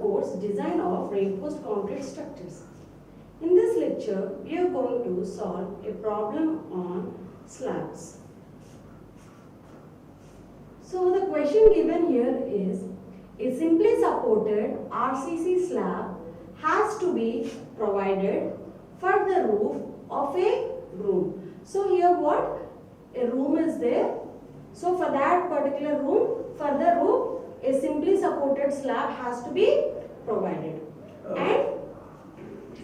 course Design of Reinforced Concrete Structures. In this lecture, we are going to solve a problem on slabs. So the question given here is, a simply supported RCC slab has to be provided for the roof of a room. So here what? A room is there. So for that particular room, for the roof, a simply supported slab has to be provided. And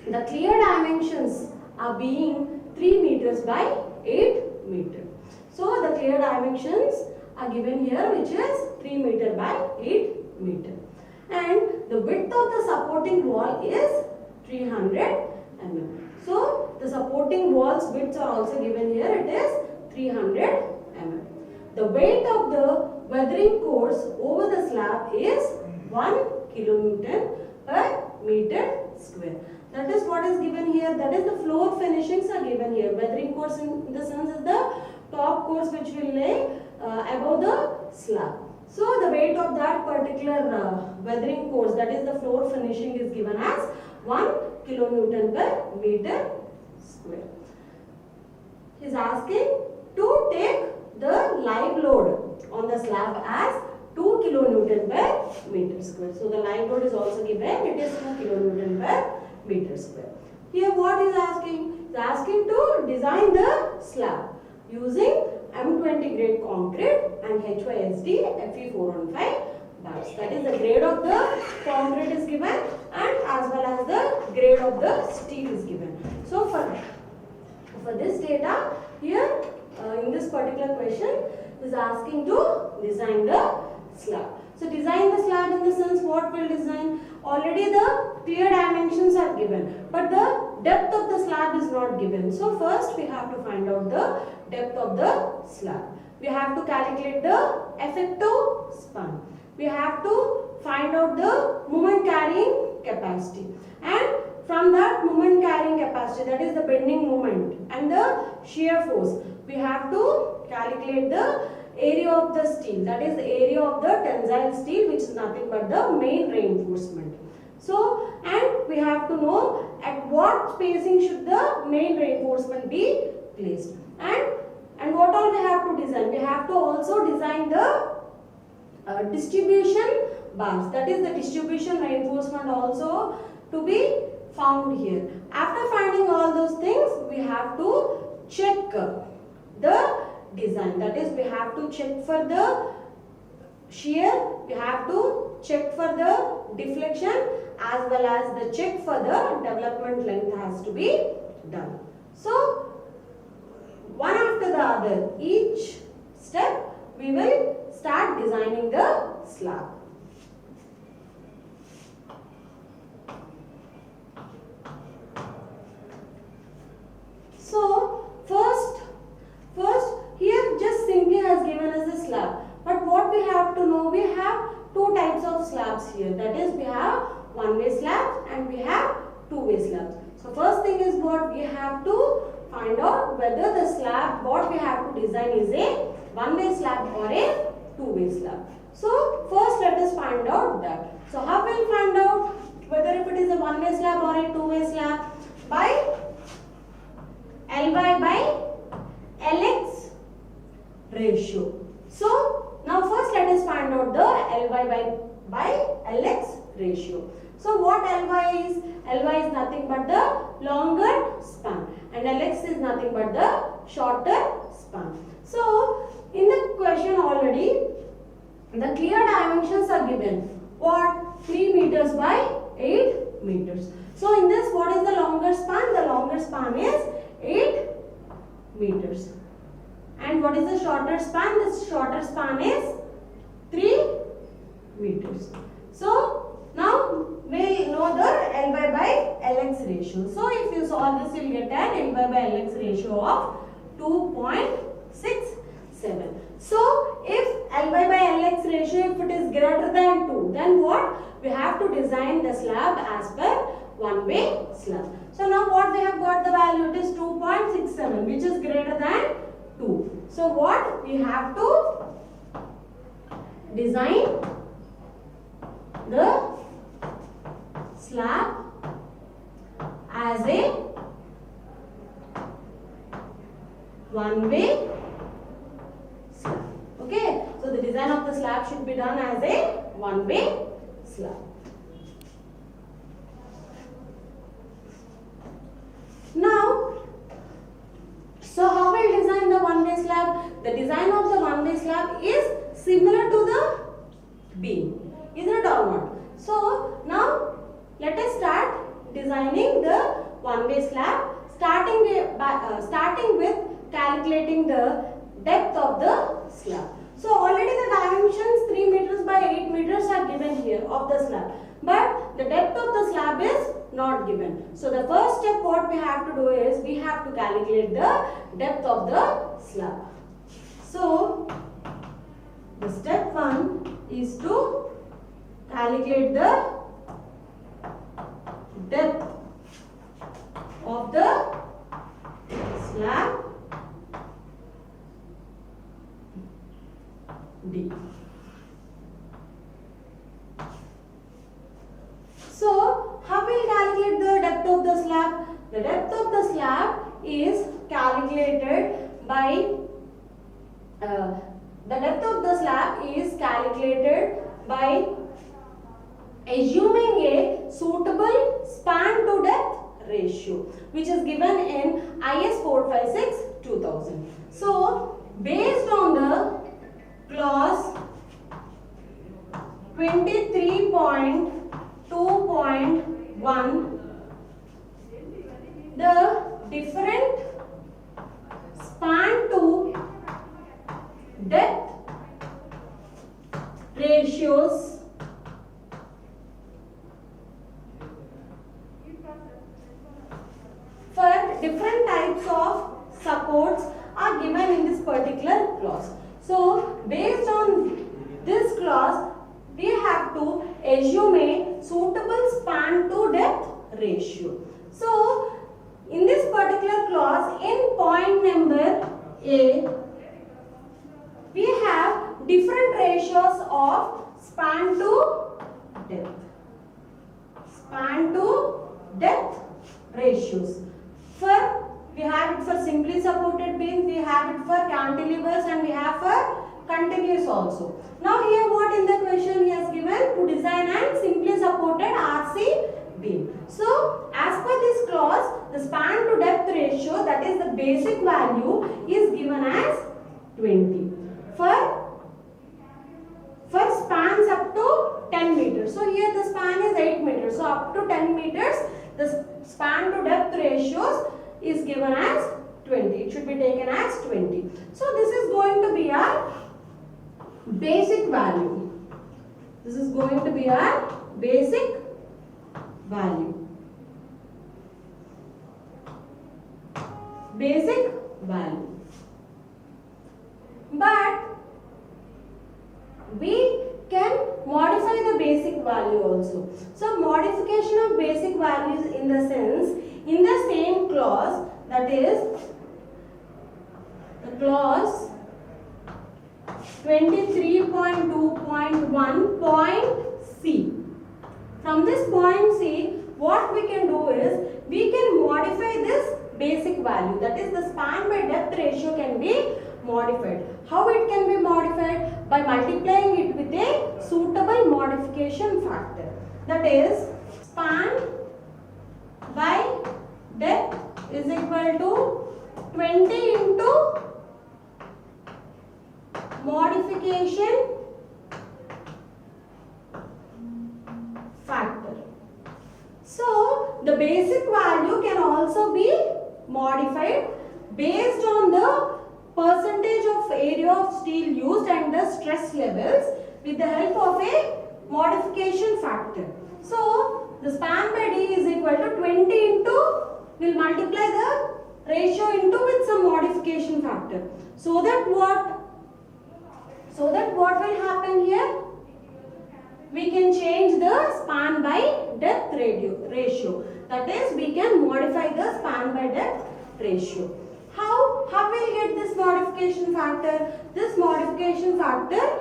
the clear dimensions are being 3 meters by 8 meters. So the clear dimensions are given here, which is 3 meter by 8 meter. And the width of the supporting wall is 300 mm. So the supporting wall's widths are also given here. It is 300 mm. The weight of the weathering course over the slab is 1 kilonewton per meter square. That is what is given here. That is the floor finishings are given here. Weathering course in the sense is the top course which will lay above the slab. So the weight of that particular weathering course, that is the floor finishing, is given as 1 kilonewton per meter square. He is asking to take the live load on the slab as 2 kilonewton per meter square. So the live load is also given. It is 2 kilonewton per meter square. Here what is asking? He is asking to design the slab using M20 grade concrete and HYSD Fe415 bars. That is the grade of the concrete is given, and as well as the grade of the steel is given. So for this data here in this particular question is asking to design the slab. So design the slab in the sense what will design? Already the clear dimensions are given, but the depth of the slab is not given. So first we have to find out the depth of the slab. We have to calculate the effective span. We have to find out the moment carrying capacity, and from that moment carrying capacity, that is the bending moment and the shear force, we have to calculate the area of the steel, that is the area of the tensile steel, which is nothing but the main reinforcement. So, and we have to know at what spacing should the main reinforcement be placed, and what all we have to design? We have to also design the distribution bars, that is the distribution reinforcement also to be found here. After finding all those things, we have to check the design, that is we have to check for the shear, we have to check for the deflection, as well as the check for the development length has to be done. So one after the other, each step we will start designing the slab. So first here just simply has given us the slab, but what we have to know, we have two types of slabs here, that is we have one-way slabs and we have two-way slabs. So first thing is what we have to find out whether the slab what we have to design is a one-way slab or a two-way slab. So first let us find out that. So how we will find out whether if it is a one-way slab or a two-way slab? By Ly by Lx ratio. So now first let us find out the Ly by Lx ratio. So what Ly is? Ly is nothing but the longer span and Lx is nothing but the shorter span. So in the question already the clear dimensions are given. What? 3 meters by 8 meters. So in this, what is the longer span? The longer span is 8 meters. And what is the shorter span? The shorter span is 3 meters. So now we know the Ly by Lx ratio. So if you solve this, you will get an Ly by Lx ratio of 2.67. So if Ly by Lx ratio, if it is greater than 2, then what? We have to design the slab as per one-way slab. So now what we have got the value? It is 2.67, which is greater than 2. So what? We have to design the slab as a one-way slab. Okay, so the design of the slab should be done as a one-way slab. Now, so how will design the one-way slab? The design of the one-way slab is similar to the beam, is it or not? So now let us start designing the one-way slab, starting with calculating the depth of the slab. So already the dimensions 3 meters by 8 meters are given here of the slab, but the depth of the slab is not given. So the first step what we have to do is we have to calculate the depth of the slab. So the step 1 is to calculate the depth of the slab D. So how will calculate the depth of the slab? The depth of the slab is calculated by assuming a suitable span to depth ratio, which is given in IS 456-2000. So based on the clause 23.2.1, the different span to depth ratios for different types of supports are given in this particular clause. So based on this clause, we have to assume a suitable span to depth ratio. So in this particular clause, in point number A, we have different ratios of span to depth. Span to depth ratios. We have it for simply supported beams, we have it for cantilevers, and we have for contiguous also. Now here what in the question he has given? To design an simply supported RC beam. So as per this clause, the span to depth ratio, that is the basic value, is given as 20. For spans up to 10 meters. So here the span is 8 meters. So up to 10 meters, the span to depth ratios is given as 20. It should be taken as 20. So this is going to be our basic value. This is going to be our basic value. Basic value. But we can modify the basic value also. So modification of basic values in the sense, in the same clause, that is the clause 23.2.1 point C. From this point C, what we can do is we can modify this basic value, that is the span by depth ratio can be modified. How it can be modified? By multiplying it with a suitable modification factor, that is span by depth is equal to 20 into modification factor. So the basic value can also be modified based on the percentage of area of steel used and the stress levels with the help of a modification factor. So the span by D is equal to 20 into, we'll multiply the ratio into with some modification factor. So that what will happen here? We can change the span by depth ratio. That is, we can modify the span by depth ratio. How will we get this modification factor? This modification factor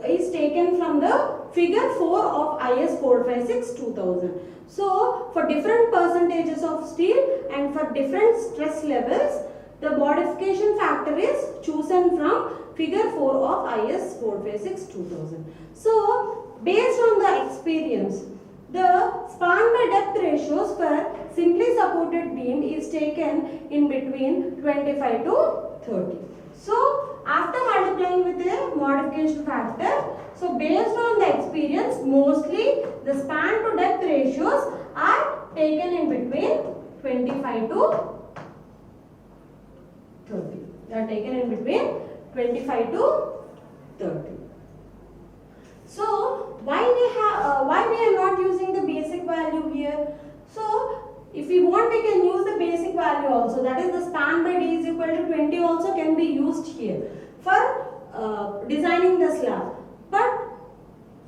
is taken from the figure 4 of IS 456-2000. So for different percentages of steel and for different stress levels, the modification factor is chosen from figure 4 of IS 456-2000. So based on the experience, the span by depth ratios for simply supported beam is taken in between 25 to 30. So after multiplying with the modification factor, so based on the experience, mostly the span to depth ratios are taken in between 25 to 30. They are taken in between 25 to 30. So why we are not using the basic value here? So if we want, we can use the basic value also. That is, the span by d is equal to 20 also can be used here for designing the slab. But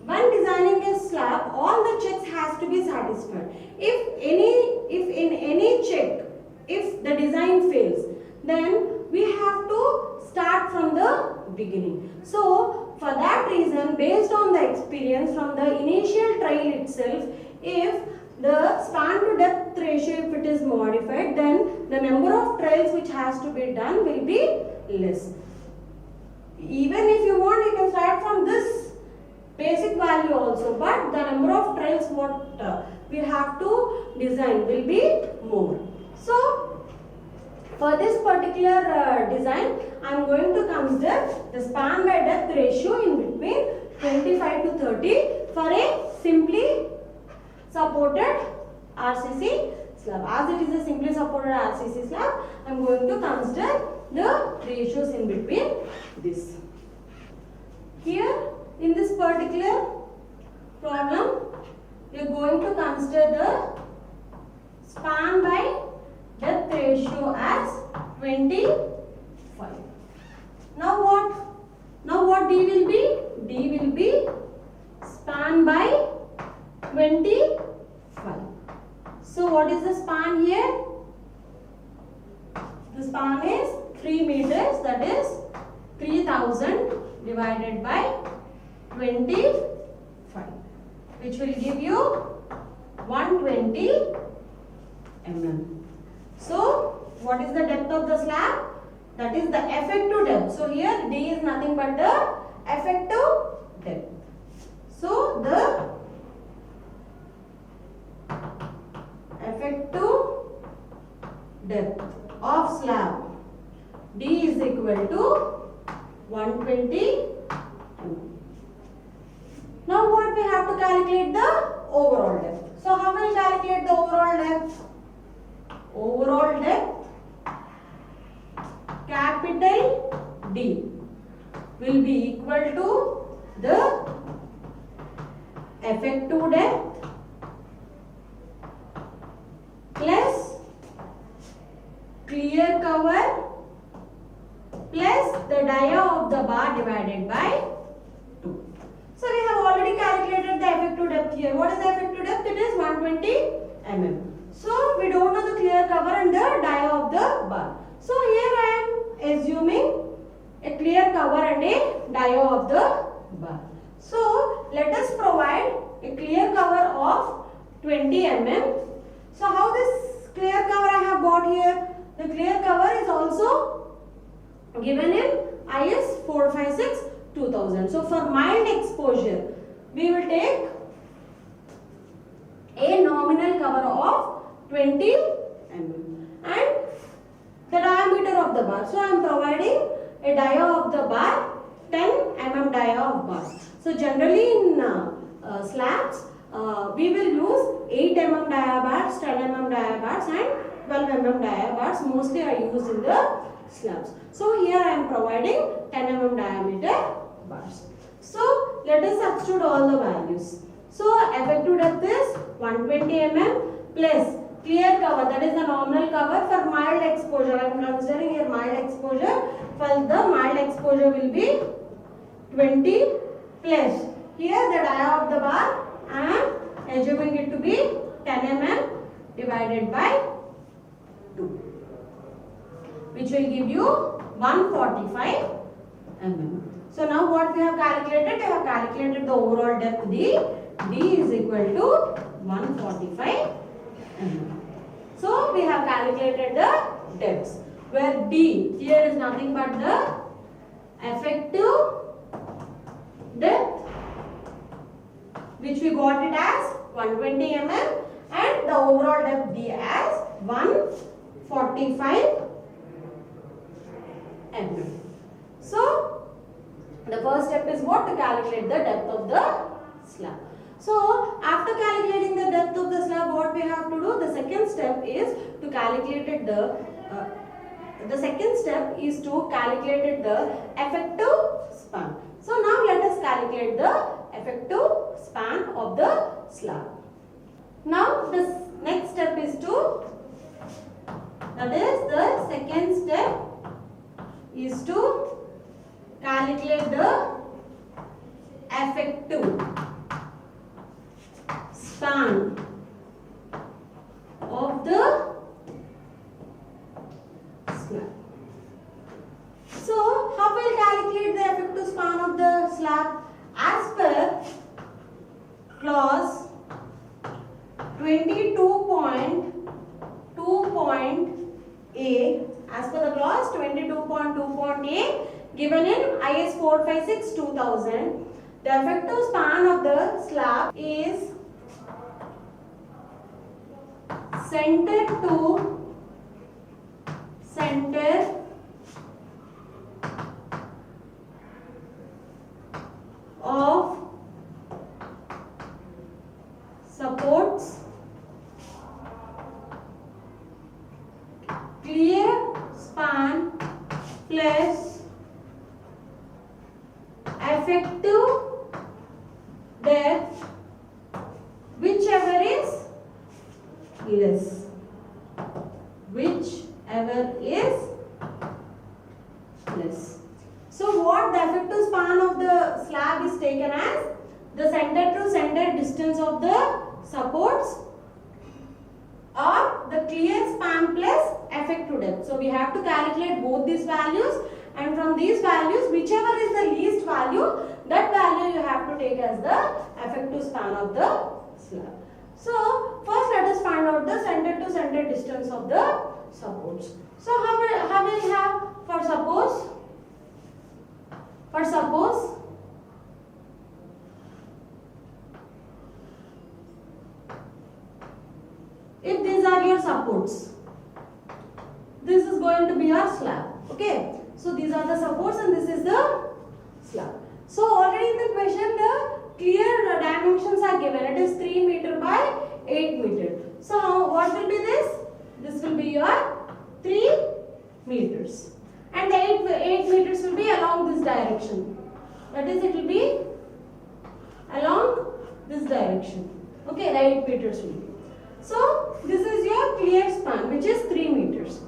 when designing a slab, all the checks has to be satisfied. If in any check, if the design fails, then we have to start from the beginning. So for that reason, based on the experience from the initial trial itself, if the span to depth ratio, if it is modified, then the number of trials which has to be done will be less. Even if you want, you can start from this basic value also, but the number of trials what we have to design will be more. So for this particular design, I am going to consider the span by depth ratio in between 25 to 30 for a simply supported RCC slab. As it is a simply supported RCC slab, I am going to consider the ratios in between this. Here in this particular problem, we are going to consider the span by depth ratio as 25. Now what D will be? D will be span by 25. So what is the span here? The span is 3 meters, that is 3000 divided by 25, which will give you 120 mm. So what is the depth of the slab? That is the effective depth. So here D is nothing but the effective depth. So the effective depth of slab D is equal to 120 mm. Now what we have to calculate the overall depth. So how will we calculate the overall depth? Overall depth capital D will be equal to the effective depth plus clear cover plus the dia of the bar divided by 2. So we have already calculated the effective depth here. What is the effective depth? It is 120 mm. So we don't know the clear cover and the dia of the bar. So here I am assuming a clear cover and a dia of the bar. So let us provide a clear cover of 20 mm. So how this clear cover I have got here? The clear cover is also given in IS 456-2000. So for mild exposure, we will take a nominal cover of 20 mm and the diameter of the bar. So I am providing a dia of the bar 10 mm dia of bar. So generally in slabs we will use 8 mm dia bars, 10 mm dia bars and 12 mm dia bars mostly are used in the slabs. So here I am providing 10 mm diameter bars. So let us substitute all the values. So effective depth is 120 mm plus clear cover, that is the nominal cover for mild exposure. I am considering here mild exposure. For the mild exposure will be 20 plus here the dia of the bar and assuming it to be 10 mm divided by 2, which will give you 145 mm. So now what we have calculated? We have calculated the overall depth D. D is equal to 145 mm. So we have calculated the depths, where D here is nothing but the effective depth, which we got it as 120 mm, and the overall depth D as 145 mm. So the first step is what? To calculate the depth of the slab. So after calculating the depth of the slab, what we have to do? The second step is to calculate the effective span. So now let us calculate the effective span of the slab. Now the next step is the second step is to calculate the effective span of the slab. So how will calculate the effective span of the slab? As per clause 22.2.a, as per the clause 22.2.a given in IS 456-2000, the effective span of the slab is center to center of supports, clear span plus effective depth, whichever is less. Whichever is less. So what the effective span of the slab is taken as? The center to center distance of the supports or the clear span plus effective depth. So we have to calculate both these values, and from these values whichever is the least value, that value you have to take as the effective span of the slab. So first let us find out the center to center distance of the supports. So how will we have for suppose if these are your supports, this is going to be your slab. Okay, so these are the supports and this is the slab. So already in the question the clear dimensions are given. It is 3 meter by 8 meter. So what will be this? This will be your 3 meters. And the 8 meters will be along this direction. That is, it will be along this direction. Okay, the 8 meters will be. So this is your clear span, which is 3 meters.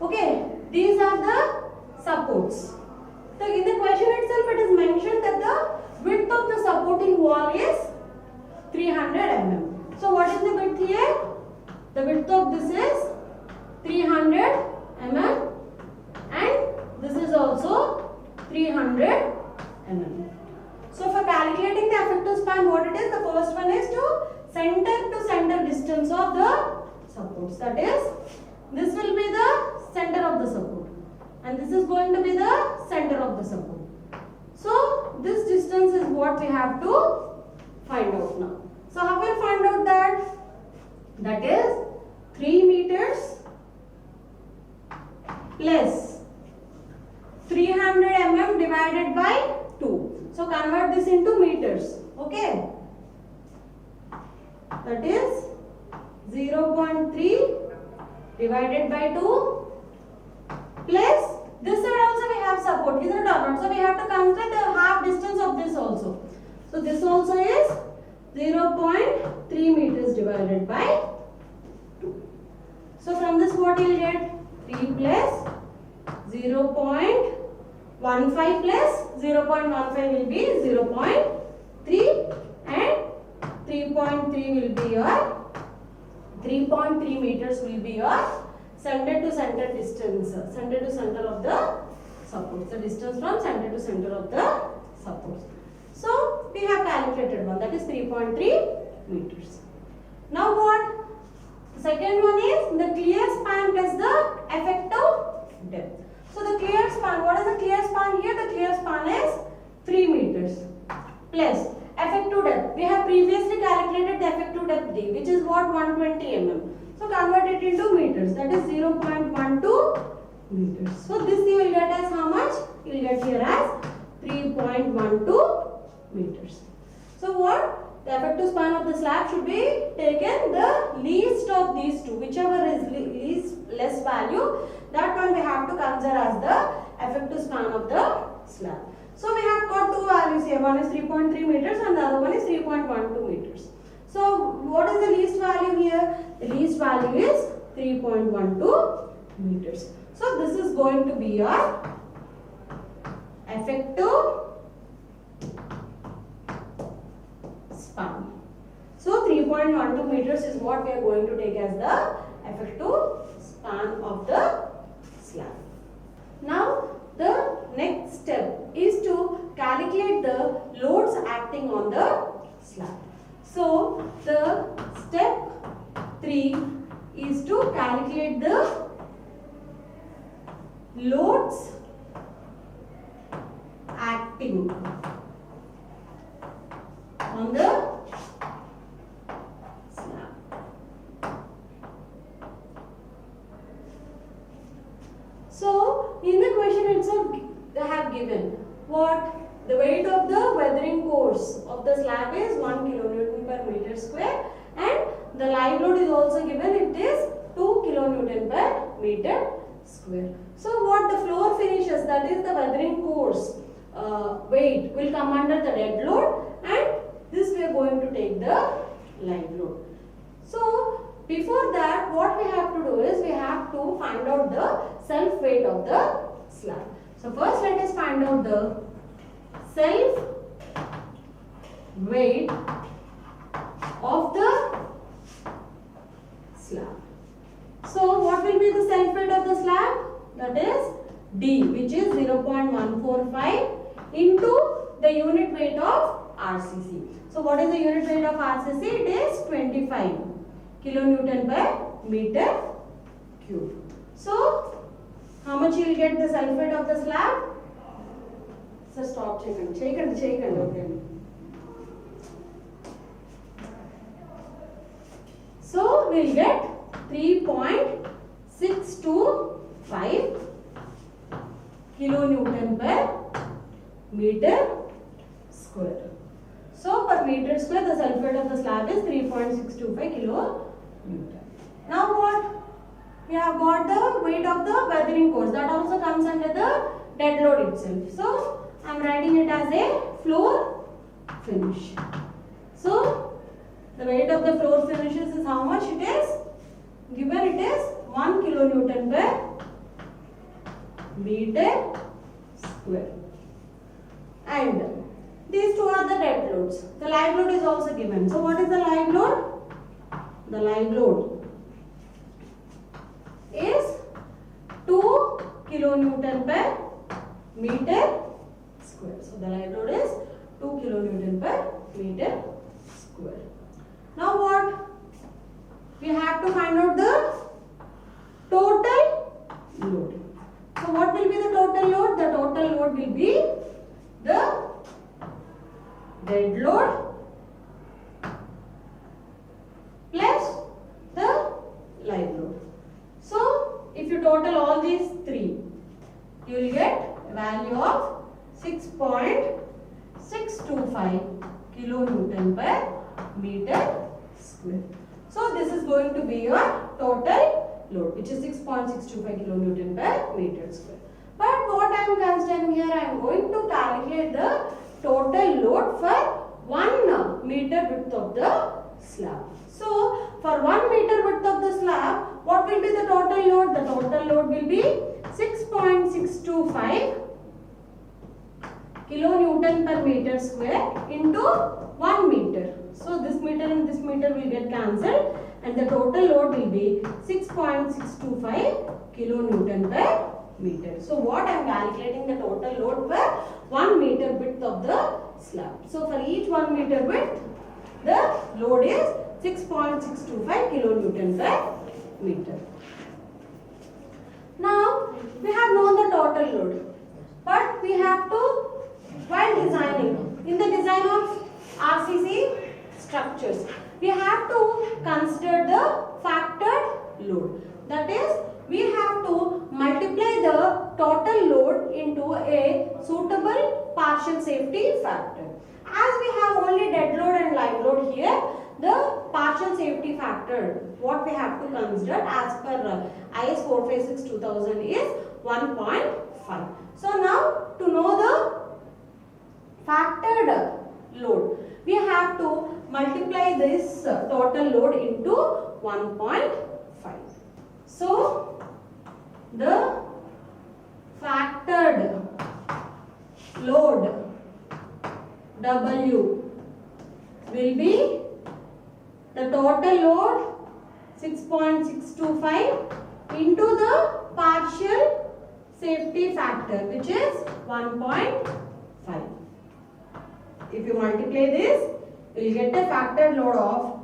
Okay, these are the supports. So in the question itself it is mentioned that the width of the supporting wall is 300 mm. So what is the width here? The width of this is 300 mm and this is also 300 mm. So for calculating the effective span, what it is? The first one is to center distance of the supports. That is, this will be the center of the support and this is going to be the center of the support. So this distance is what we have to find out now. So how will we find out that? That is 3 meters plus 300 mm divided by 2. So convert this into meters. Okay. That is 0.3 divided by 2 plus this side also we have support, isn't it or not? So we have to consider the half distance of this also. So this also is 0.3 meters divided by 2. So from this what you will get? 3 plus 0.15 plus 0.15 will be 0.3 and 3.3 will be your 3.3 meters will be your center to center distance, center to center of the supports, the distance from center to center of the supports. So we have calculated one, that is 3.3 meters. Now what? The second one is the clear span plus the effective depth. So the clear span, what is the clear span here? The clear span is 3 meters plus effective depth. We have previously calculated the effective depth D, which is what? 120 mm. So convert it into meters, that is 0.12 meters. So this you will get as how much? You will get here as 3.12 meters. So what? The effective span of the slab should be taken the least of these two, whichever is least less value, that one we have to consider as the effective span of the slab. So we have got two values here, one is 3.3 meters and the other one is 3.12 meters. So what is the least value here? The least value is 3.12 meters. So this is going to be your effective span. So 3.12 meters is what we are going to take as the effective span of the slab. Now the next step is to calculate the loads acting on the slab. So the step 3 is to calculate the loads acting on the slab. So in the question itself they have given what? The weight of the weathering force of the slab is 1 kilonewton per meter square and the live load is also given, it is 2 kilonewton per meter square. So what the floor finishes, that is the weathering force weight will come under the dead load and this we are going to take the live load. So before that what we have to do is we have to find out the self weight of the slab. So first let us find out the self weight of the slab. So what will be the self weight of the slab? That is D, which is 0.145 into the unit weight of RCC. So what is the unit weight of RCC? It is 25 kilonewton per meter cube. So how much you will get the self weight of the slab? So stop checking. Okay. So we will get 3.625 kilonewton per meter square. So per meter square the self weight of the slab is 3.625 kilonewton. Now what? We have got the weight of the weathering force, that also comes under the dead load itself. So I am writing it as a floor finish. So the weight of the floor finishes is how much it is? Given it is 1 kilonewton per meter square. And these two are the dead loads. The live load is also given. So what is the live load? The live load is 2 kilonewton per meter square. So the live load is 2 kilonewton per meter square. Now what? We have to find out the total load. So what will be the total load? The total load will be the dead load plus the live load. So if you total all these three, you will get a value of 6.625 kilonewton per meter square. So this is going to be your total load, which is 6.625 kilonewton per meter square. But what I am considering here, I am going to calculate the total load for 1 meter width of the slab. So for 1 meter width of the slab, what will be the total load? The total load will be 6.625 kilonewton per meter square into 1 meter. So this meter and this meter will get cancelled and the total load will be 6.625 kilonewton per meter. So what I am calculating the total load per 1 meter width of the slab. So for each 1 meter width, the load is 6.625 kilonewton per meter. Now we have known the total load, but we have to, while designing, in the design of RCC structures, we have to consider the factored load. That is, we have to multiply the total load into a suitable partial safety factor. As we have only dead load and live load here, the partial safety factor, what we have to consider as per IS 456-2000 is 1.5. So now to know the factored load, we have to multiply this total load into 1.5. So the factored load W will be the total load 6.625 into the partial safety factor, which is 1.5. If you multiply this, you will get a factored load of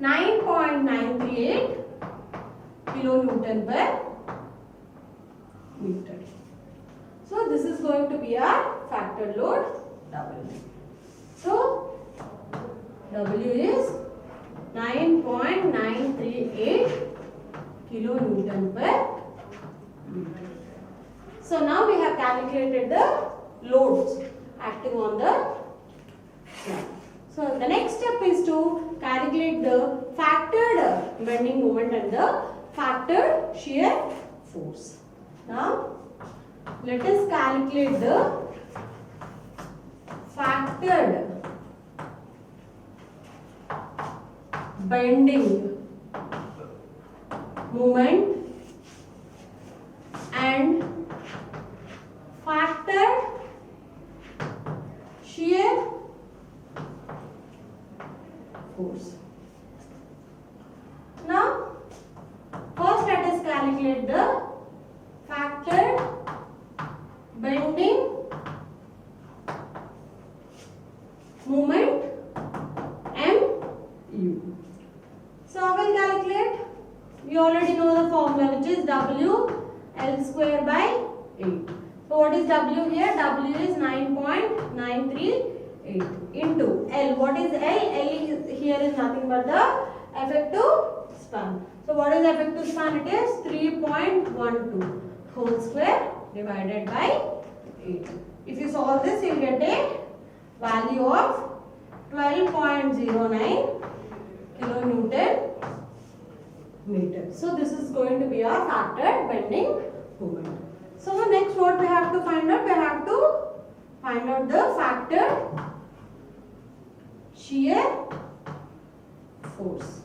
9.938 kilonewton per meter. So this is going to be our factored load W. So W is 9.938 kilonewton per meter. So now we have calculated the loads acting on the slab. So the next step is to calculate the factored bending moment and the factored shear force. Now let us calculate the factored bending moment and factored shear force. Now first let us calculate the factored bending moment MU. So I will calculate. We already know the formula, which is W L square by 8. So what is W here? W is 9.938 into L. What is L? L is, here is nothing but the effective span. So what is effective span? It is 3.12 whole square divided by 8. If you solve this, you will get a value of 12.09 kilonewton meter. So this is going to be our factored bending moment. So next what we have to find out? We have to find out the factored shear force.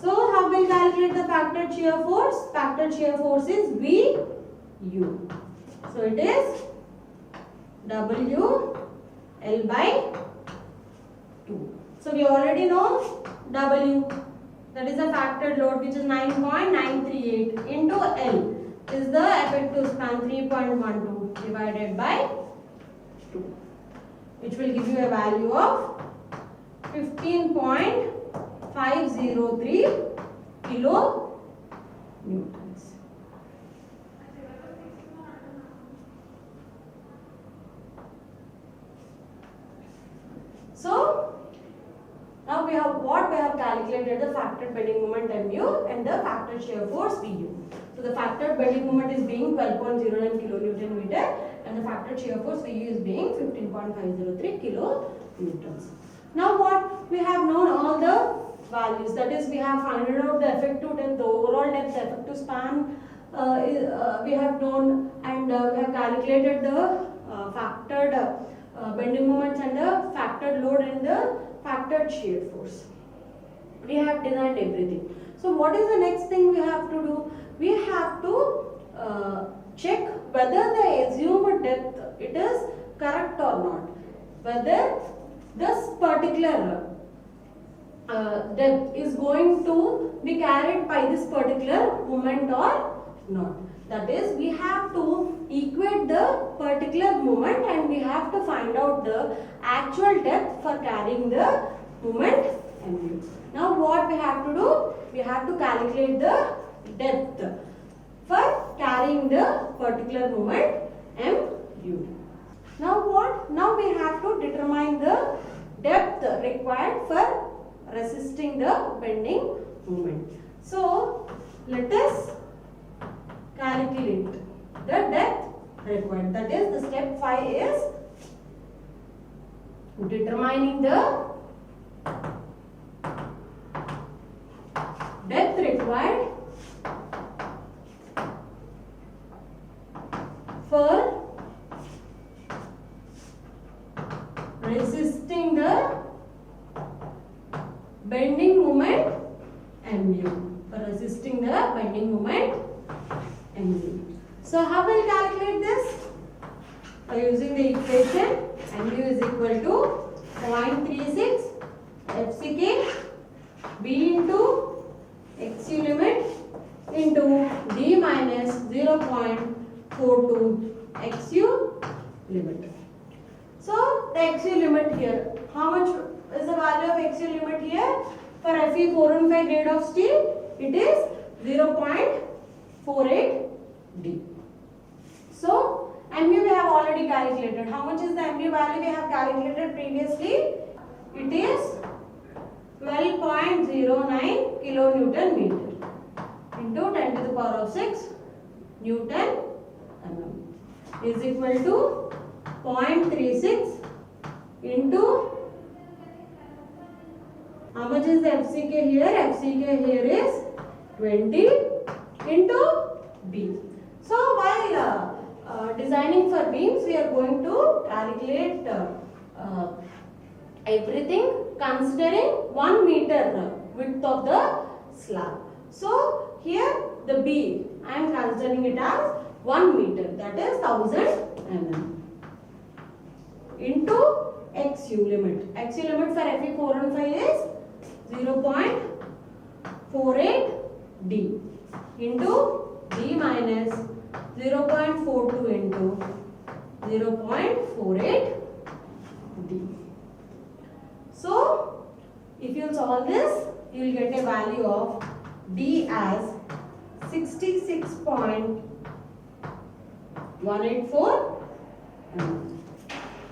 So how will we calculate the factored shear force? Factored shear force is VU. So it is W L by 2. So we already know W, that is the factored load, which is 9.938 into L is the effective span 3.12 divided by 2, which will give you a value of 15.503 kilonewtons. So now we have calculated the factored bending moment MU and the factored shear force VU. So the factored bending moment is being 12.09 kilonewton meter and the factored shear force VU is being 15.503 kilonewtons. Now what? We have known all the values, that is we have found out the effective depth, the overall depth, the effective span we have known, and we have calculated the factored bending moments and the factored load and the factored shear force. We have designed everything. So what is the next thing we have to do? We have to check whether the assumed depth it is correct or not. Whether this particular depth is going to be carried by this particular moment or not. That is, we have to equate the particular moment and we have to find out the actual depth for carrying the moment mu. Now what we have to do? We have to calculate the depth for carrying the particular moment mu. Now what? Now we have to determine the depth required for resisting the bending moment. So let us calculate the depth required. That is, the step 5 is determining the depth required for resisting the bending moment mu. For resisting the bending moment mu. So how will calculate this? By using the equation mu is equal to 0.36 FCK B into XU limit into D minus 0.42 XU limit. So the XU limit here, how much is the value of XU limit here? For Fe 415 grade of steel, it is 0.48 D. So mu we have already calculated. How much is the mu value we have calculated previously? It is 12.09 kilonewton meter into 10 to the power of 6 Newton mm is equal to 0.36 into, how much is the FCK here? FCK here is 20 into B. So while designing for beams, we are going to calculate everything considering 1 meter width of the slab. So here the B, I am considering it as 1 meter, that is 1000 mm into XU limit. XU limit for Fe 415 is 0.48 D into D minus 0.42 into 0.48 D. So if you solve this, you will get a value of D as 66.184 mm.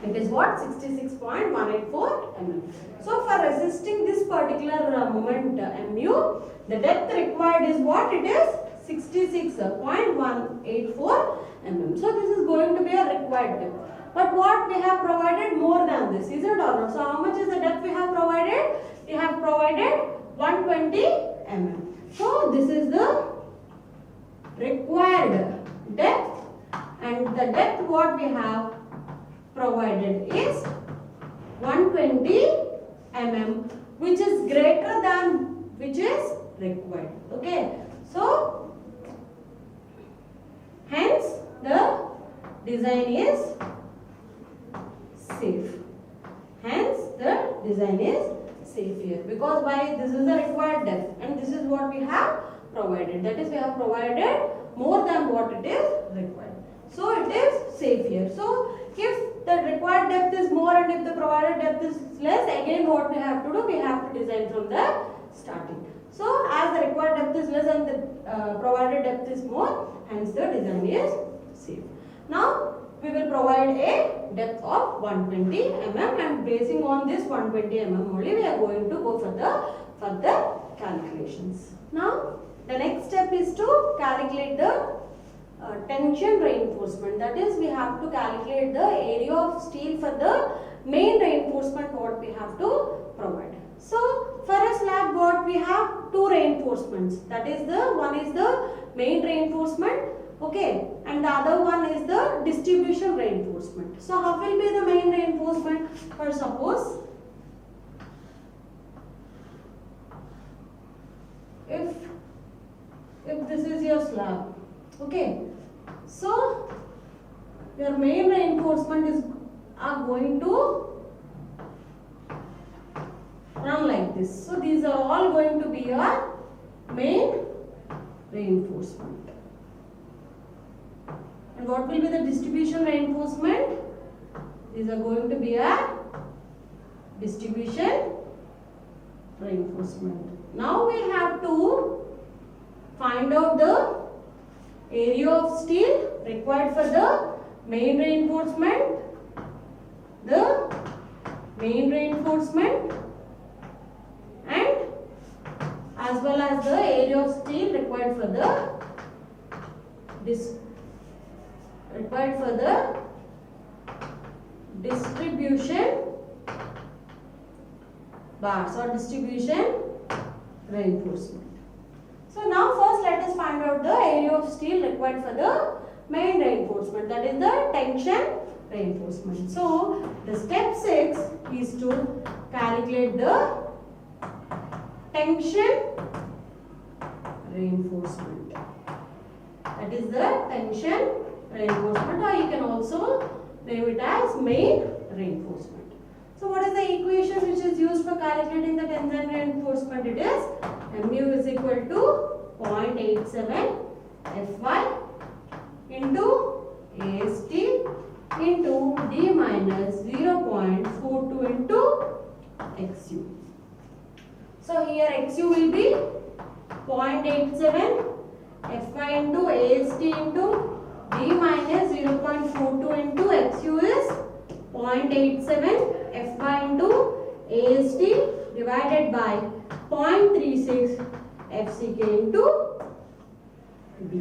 It is what? 66.184 mm. So for resisting this particular moment mu, the depth required is what? It is 66.184 mm. So this is going to be a required depth. But what we have provided more than this, is it or not? So how much is the depth we have provided? We have provided 120 mm. So this is the required depth, and the depth what we have provided is 120 mm, which is greater than which is required. Okay, so hence the design is safe. Hence the design is safe here, because why? This is the required depth and this is what we have provided. That is, we have provided more than what it is required. So it is safe here. So if the required depth is more and if the provided depth is less, again what we have to do? We have to design from the starting. So as the required depth is less and the provided depth is more, hence the design is safe. Now we will provide a depth of 120 mm, and basing on this 120 mm only we are going to go for the further calculations. Now the next step is to calculate the tension reinforcement. That is, we have to calculate the area of steel for the main reinforcement what we have to provide. So for a slab what we have two reinforcements, that is, the one is the main reinforcement, okay, and the other one is the distribution reinforcement. So how will be the main reinforcement? For suppose if this is your slab, okay, so your main reinforcement are going to run like this. So these are all going to be your main reinforcement. And what will be the distribution reinforcement? These are going to be a distribution reinforcement. Now we have to find out the area of steel required for the main reinforcement, and as well as the area of steel required for the distribution bars or distribution reinforcement. So now first let us find out the area of steel required for the main reinforcement, that is the tension reinforcement. So the step 6 is to calculate the tension reinforcement. That is the tension reinforcement, or you can also name it as main reinforcement. So what is the equation which is used for calculating the tension reinforcement? It is mu is equal to 0.87 Fy into AST into D minus 0.42 into XU. So here XU will be 0.87 Fy into AST into D minus 0.42 into XU is 0.87 Fy into AST divided by 0.36 FCK into B.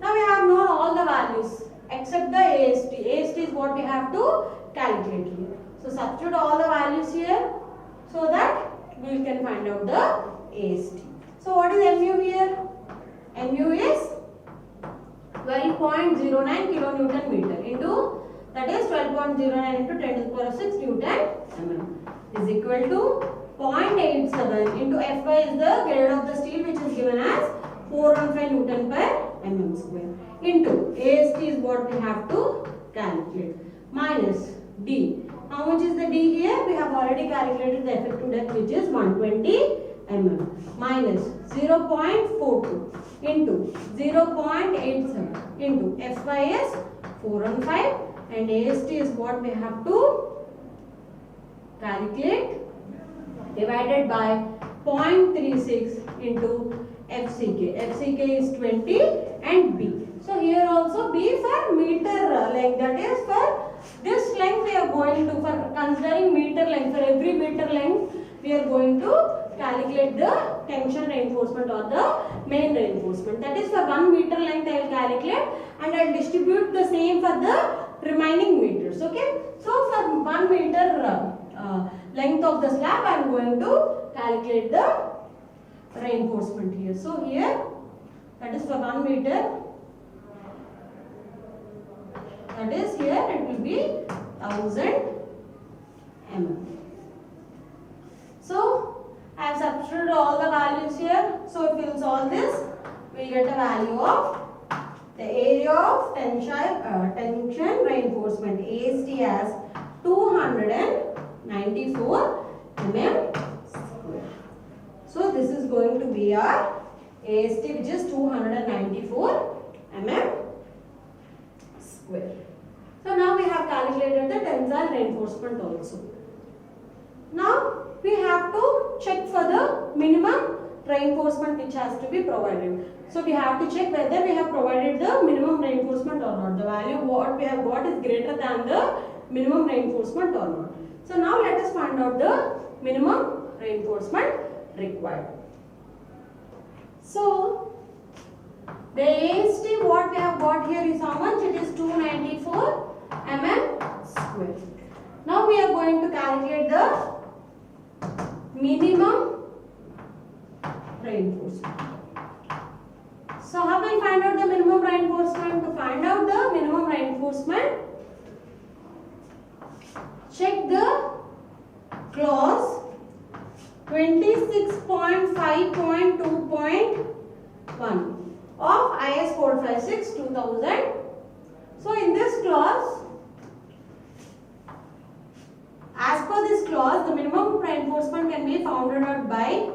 Now we have known all the values except the AST. AST is what we have to calculate here. So substitute all the values here so that we can find out the AST. So what is mu here? Mu is 12.09 kilonewton meter into, that is 12.09 into 10 to the power of 6 Newton mm is equal to 0.87 into Fy is the grade of the steel which is given as 415 Newton per mm square into AST is what we have to calculate minus D. How much is the D here? We have already calculated the effective depth which is 120 mm minus 0.42 into 0.87 into Fy is 415 and AST is what we have to calculate divided by 0.36 into FCK. FCK is 20 and B. So here also B for meter length, that is for this length we are going to, for considering meter length, for every meter length we are going to calculate the tension reinforcement or the main reinforcement. That is for 1 meter length I will calculate and I will distribute the same for the remaining meters. Okay. So for 1 meter length of the slab I am going to calculate the reinforcement here. So here that is for 1 meter, that is here it will be 1000 mm. So I have substituted all the values here. So if we will solve this, we will get a value of the area of tension reinforcement AST as 294 mm square. So this is going to be our AST which is 294 mm square. So now we have calculated the tensile reinforcement also. Now we have to check for the minimum reinforcement which has to be provided. So we have to check whether we have provided the minimum reinforcement or not. The value what we have got is greater than the minimum reinforcement or not. So now let us find out the minimum reinforcement required. So the AST what we have got here is how much? It is 294 mm square. Now we are going to calculate the minimum reinforcement. So how will we find out the minimum reinforcement? To find out the minimum reinforcement, check the clause 26.5.2.1 of IS 456-2000. So in this clause, as per this clause, the minimum reinforcement can be founded out by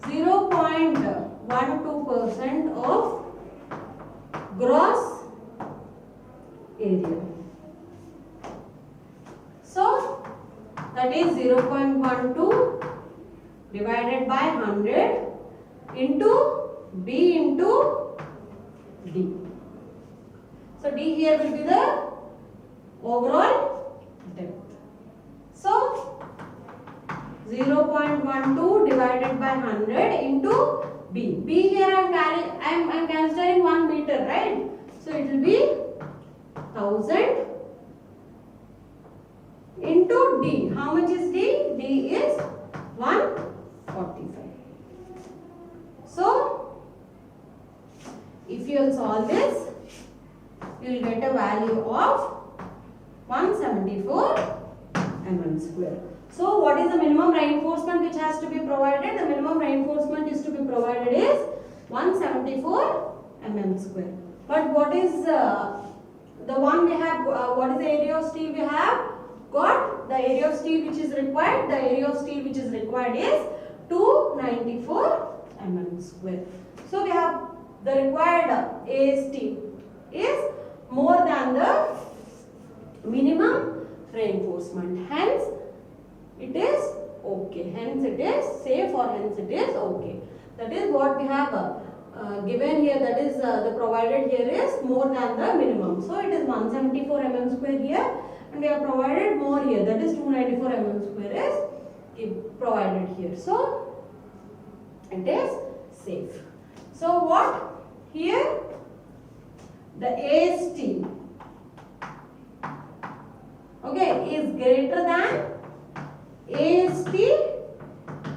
0.12% of gross area. So that is 0.12 divided by 100 into B into D. So D here will be the overall depth. So 0.12 divided by 100 into B. B here I am considering 1 meter, right? So it will be 1000 into D. How much is D? D is 145. So if you will solve this, you will get a value of 174 mm square. So what is the minimum reinforcement which has to be provided? The minimum reinforcement is to be provided is 174 mm square. But what is the one we have, what is the area of steel we have got? The area of steel which is required, the area of steel which is required is 294 mm square. So we have the required AST is more than the minimum reinforcement. Hence it is okay. Hence it is safe, or hence it is okay. That is what we have given here. That is the provided here is more than the minimum. So it is 174 mm square here, and we have provided more here. That is 294 mm square is provided here. So it is safe. So what here? The AST, okay, is greater than AST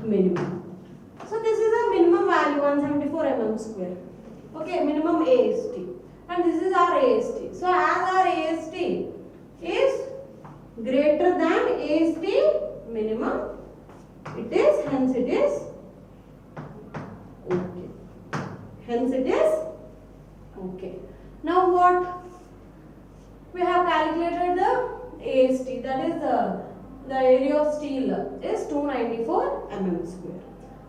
minimum. So this is a minimum value 174 mm square. Okay, minimum AST, and this is our AST. So as our AST is greater than AST minimum, it is, hence it is okay. Hence it is okay. Now what? We have calculated the AST, that is the area of steel is 294 mm square.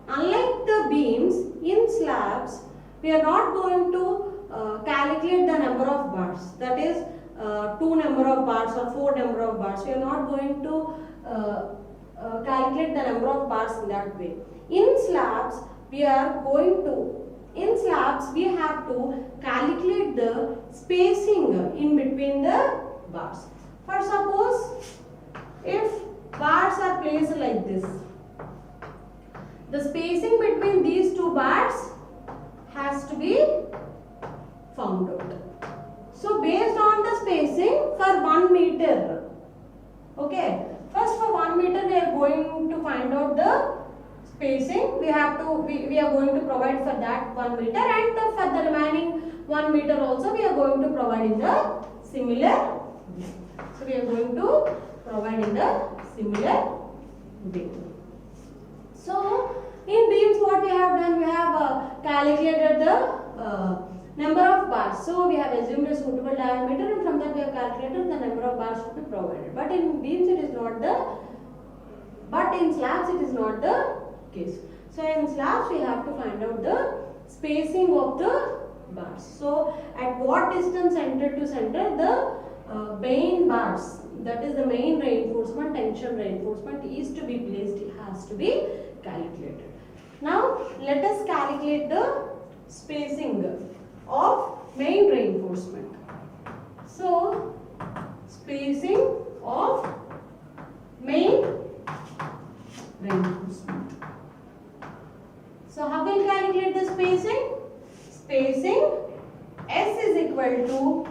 Unlike the beams, in slabs we are not going to calculate the number of bars, that is 2 number of bars or 4 number of bars. We are not going to calculate the number of bars in that way. In slabs we have to calculate the spacing in between the bars. For suppose if bars are placed like this, the spacing between these two bars has to be found out. So based on the spacing for 1 meter, okay, first for 1 meter we are going to find out the spacing. We are going to provide for that 1 meter, and for the remaining 1 meter also we are going to provide in the similar way. So we are going to provide in the similar way. So in beams what we have done, we have calculated the number of bars. So we have assumed a suitable diameter, and from that we have calculated the number of bars to be provided. But in beams it is not the, but in slabs it is not the case. So in slabs we have to find out the spacing of the bars. So at what distance center to center the main bars, that is the main reinforcement, tension reinforcement is to be placed, it has to be calculated. Now let us calculate the spacing of main reinforcement. So spacing of main reinforcement. So how can we calculate the spacing? Spacing S is equal to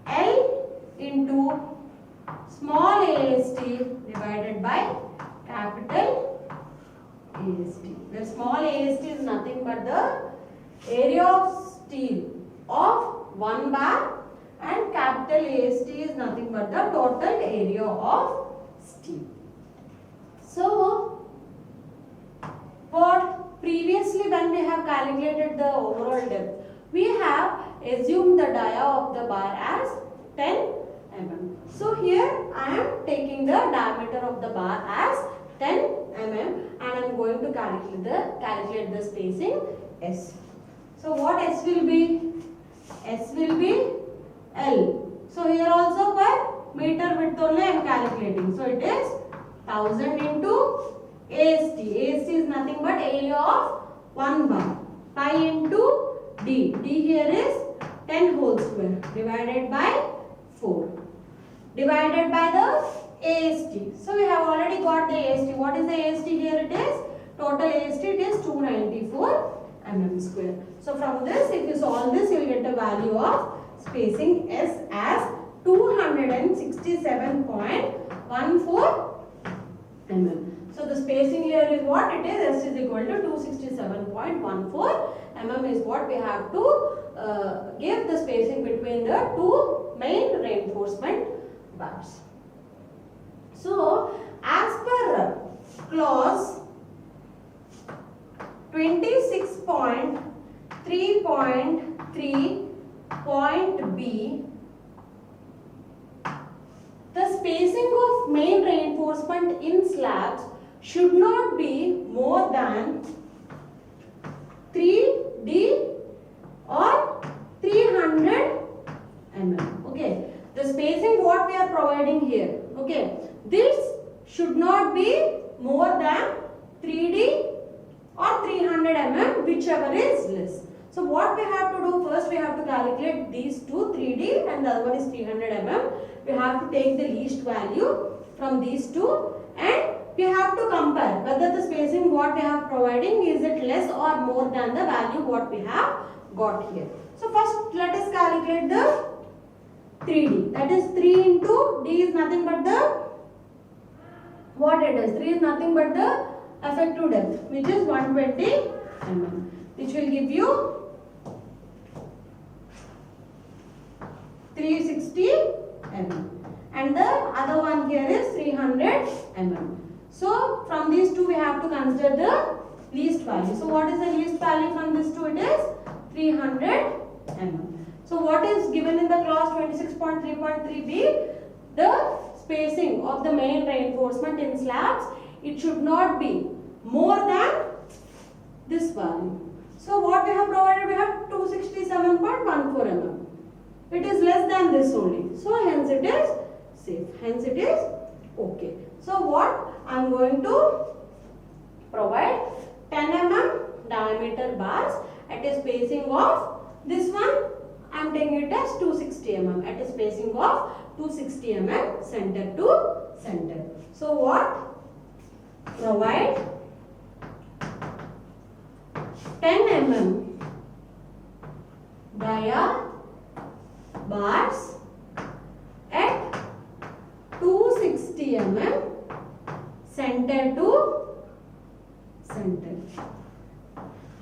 L into small AST divided by capital AST. The small AST is nothing but the area of steel of 1 bar, and capital AST is nothing but the total area of steel. So what previously when we have calculated the overall depth, we have assumed the dia of the bar as 10 mm. So here I am taking the diameter of the bar as 10 mm, and I am going to calculate the spacing S. So what S will be? S will be L. So here also per meter width only I am calculating. So it is 1000 into AST. AST is nothing but area of 1 bar. Pi into D. D here is 10 whole square divided by 4. Divided by the AST. So we have already got the AST. What is the AST here? It is total AST. It is 294 mm square. So from this, if you solve this, you will get a value of spacing S as 267.14 mm. So the spacing here is what it is. S is equal to 267.14 mm is what we have to give the spacing between the two main reinforcement bars. So as per clause 26.3.3 point B, the spacing of main reinforcement in slabs should not be more than 3D or 300 mm. Okay, the spacing what we are providing here, okay, this should not be more than 3D or 300 mm, whichever is less. So what we have to do, first we have to calculate these two, 3D and the other one is 300 mm. We have to take the least value from these two and we have to compare whether the spacing what we have providing is it less or more than the value what we have got here. So first let us calculate the 3D, that is 3 into D is nothing but the what it is, 3 is nothing but the effective depth which is 120 mm, which will give you 360 mm and the other one here is 300 mm. So from these two we have to consider the least value. So what is the least value from this two? It is 300 mm. So what is given in the clause 26.3.3b? The spacing of the main reinforcement in slabs, it should not be more than this value. So what we have provided, we have 267.14 mm. It is less than this only. So hence it is safe. Hence it is okay. So what I am going to provide 10 mm diameter bars at a spacing of this one. I am taking it as 260 mm at a spacing of 260 mm center to center. So what? Provide 10 mm dia bars at 260 mm center to center.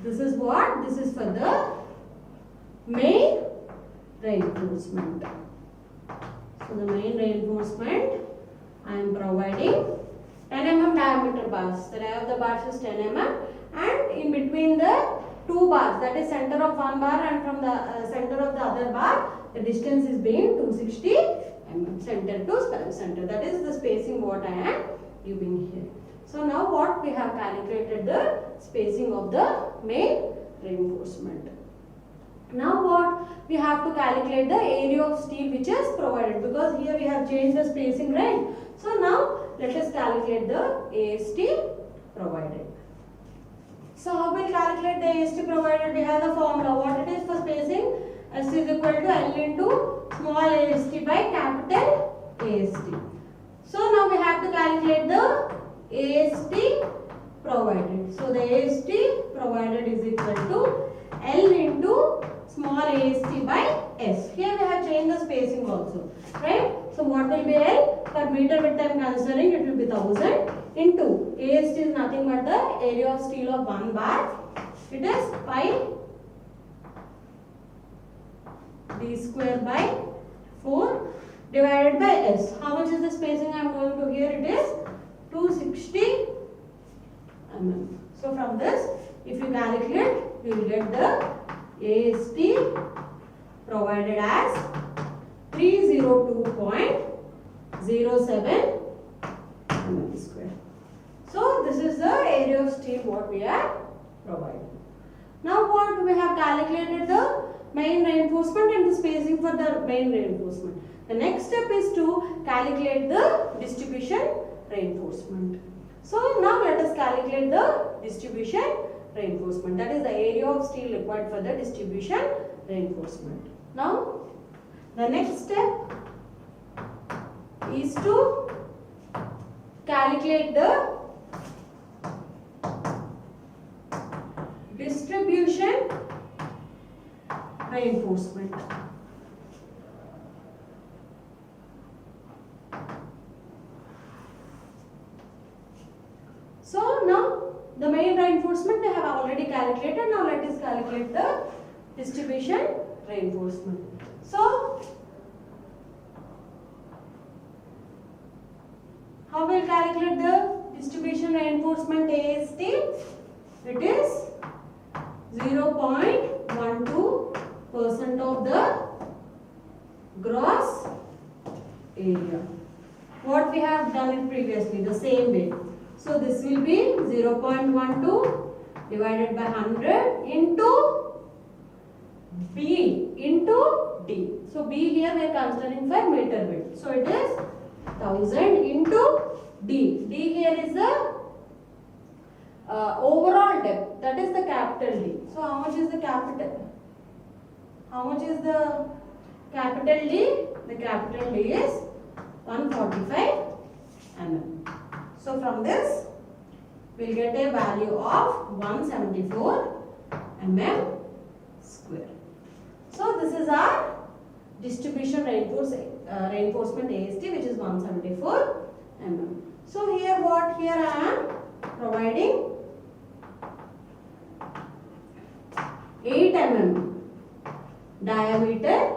This is what? This is for the main reinforcement. So the main reinforcement I am providing 10 mm diameter bars. The area of the bars is 10 mm and in between the two bars, that is center of one bar and from the center of the other bar, the distance is being 260 mm center to center. That is the spacing what I am giving here. So now what we have calculated the spacing of the main reinforcement. Now what? We have to calculate the area of steel which is provided, because here we have changed the spacing, right? So now let us calculate the AST provided. So how we will calculate the AST provided? We have the formula. What it is for spacing? S is equal to L into small AST by capital AST. So now we have to calculate the AST provided. So the AST provided is equal to L into small AST by S. Here we have changed the spacing also, right? So what will be L? Per meter width I am considering, it will be 1000 into AST is nothing but the area of steel of 1 bar. It is pi d square by 4 divided by S. How much is the spacing I am going to here? It is 260 mm. So from this, if you calculate, you will get the AST provided as 302.07 mm square. So this is the area of steel what we are providing. Now what? We have calculated the main reinforcement and the spacing for the main reinforcement. The next step is to calculate the distribution reinforcement. So now let us calculate the distribution reinforcement. That is the area of steel required for the distribution reinforcement. Now the next step is to calculate the distribution reinforcement. So now the main reinforcement we have already calculated. Now let us calculate the distribution reinforcement. So how will calculate the distribution reinforcement AST? It is 0.12% of the gross area. What we have done it previously, the same way. So this will be 0.12 divided by 100 into B into D. So B here we are considering for meter width. So it is 1000 into D. D here is the overall depth, that is the capital D. So how much is the capital? How much is the capital D? The capital D is 145 mm. So from this we will get a value of 174 mm square. So this is our distribution reinforcement AST, which is 174 mm. So here what? Here I am providing 8 mm diameter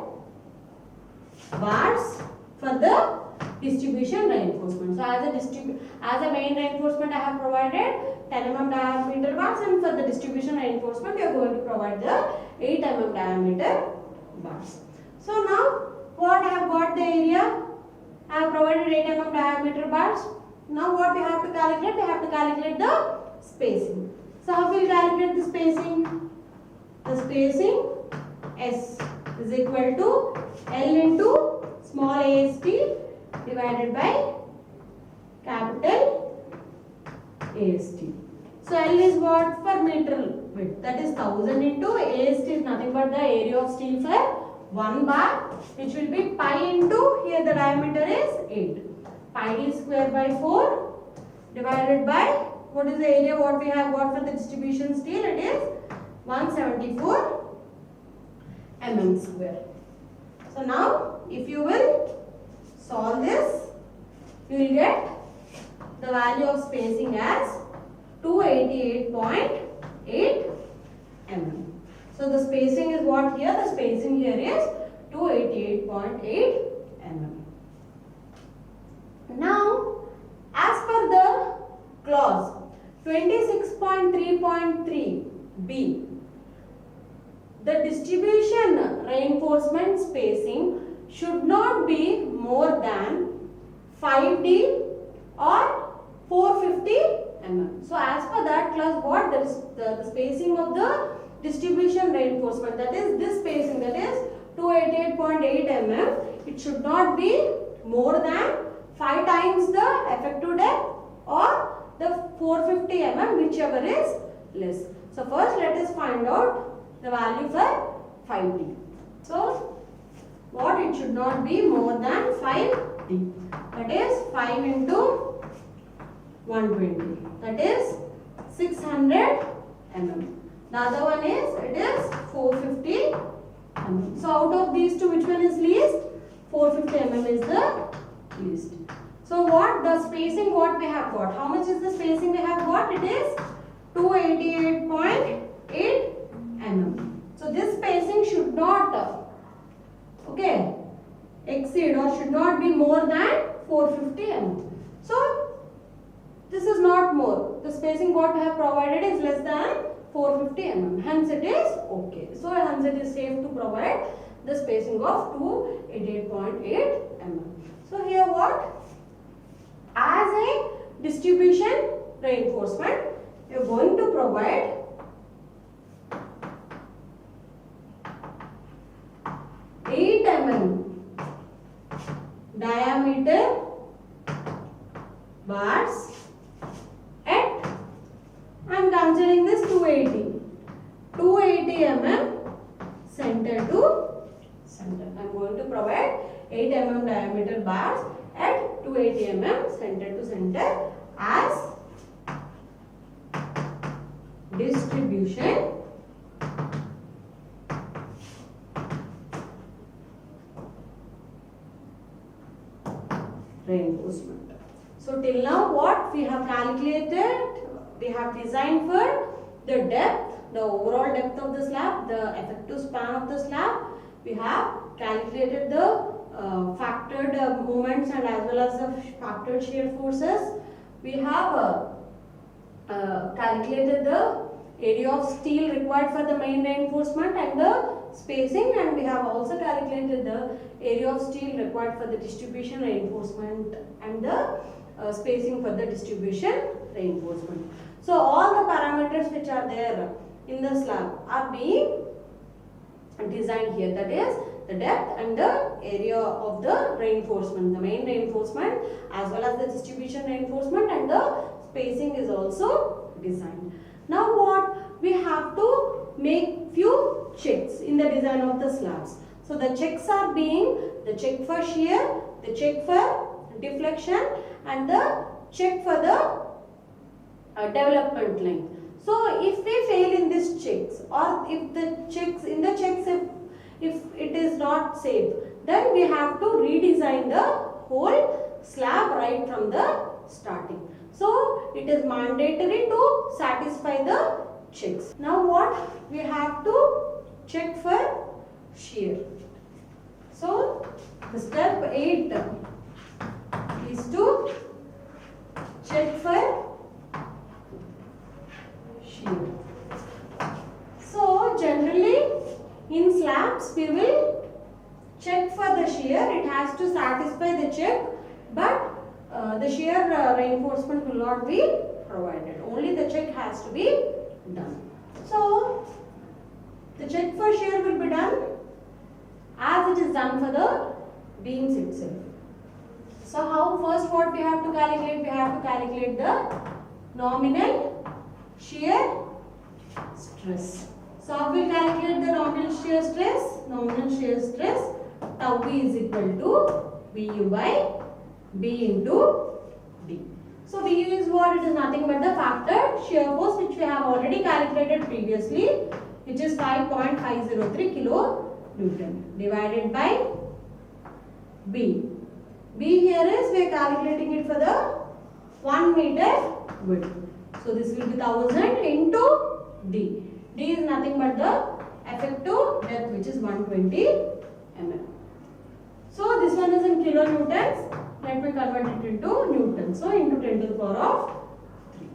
bars for the distribution reinforcement. So as a main reinforcement I have provided 10 mm diameter bars, and for the distribution reinforcement we are going to provide the 8 mm diameter bars. So now what I have got the area? I have provided 8 mm diameter bars. Now what we have to calculate? We have to calculate the spacing. So how will we calculate the spacing? The spacing S is equal to L into small AST divided by capital AST. So L is what? For meter width, that is 1000 into AST is nothing but the area of steel for 1 bar, which will be pi into, here the diameter is 8. Pi d square by 4 divided by, what is the area what we have got for the distribution steel? It is 174 mm square. So now if you will solve this, you will get the value of spacing as 288.8 mm. So the spacing is what here? The spacing here is 288.8 mm. Now as per the clause 26.3.3b, the distribution reinforcement spacing should not be more than 5D or 450 mm. So as per that clause, what? That is the spacing of the distribution reinforcement, that is this spacing, that is 288.8 mm. It should not be more than 5 times the effective depth or the 450 mm, whichever is less. So first let us find out the value for 5D. So what? It should not be more than 5D. That is 5 into 120. That is 600 mm. The other one is, it is 450 mm. So out of these two, which one is least? 450 mm is the least. So what? The spacing what we have got? How much is the spacing we have got? It is 288.8 mm. So this spacing should not exceed or should not be more than 450 mm. So this is not more. The spacing what we have provided is less than 450 mm. Hence it is okay. So hence it is safe to provide the spacing of 288.8 mm. So here what? As a distribution reinforcement, you are going to provide 8 mm considering this 280 mm center to center. I am going to provide 8 mm diameter bars at 280 mm center to center as distribution reinforcement. So till now what we have calculated, we have designed for the depth, the overall depth of the slab, the effective span of the slab. We have calculated the factored moments and as well as the factored shear forces. We have calculated the area of steel required for the main reinforcement and the spacing, and we have also calculated the area of steel required for the distribution reinforcement and the spacing for the distribution reinforcement. So all the parameters which are there in the slab are being designed here, that is the depth and the area of the reinforcement, the main reinforcement as well as the distribution reinforcement, and the spacing is also designed. Now what? We have to make few checks in the design of the slabs. So the checks are being the check for shear, the check for deflection, and the check for the development length. So if we fail in these checks, or if the checks if it is not safe, then we have to redesign the whole slab right from the starting. So it is mandatory to satisfy the checks. Now what? We have to check for shear. So the step 8 is to check for shear. So generally in slabs we will check for the shear. It has to satisfy the check, but the shear reinforcement will not be provided. Only the check has to be done. So the check for shear will be done as it is done for the beams itself. So how? First what we have to calculate? We have to calculate the nominal shear stress. So how we calculate the nominal shear stress? Nominal shear stress tau B is equal to BU by B into D. So BU is what? It is nothing but the factored shear force which we have already calculated previously, which is 5.503 kilonewton divided by B. B here is we are calculating it for the 1 meter width. So this will be 1000 into D. D is nothing but the effective depth, which is 120 mm. So this one is in kilonewtons. Let me convert it into newtons. So into 10 to the power of 3.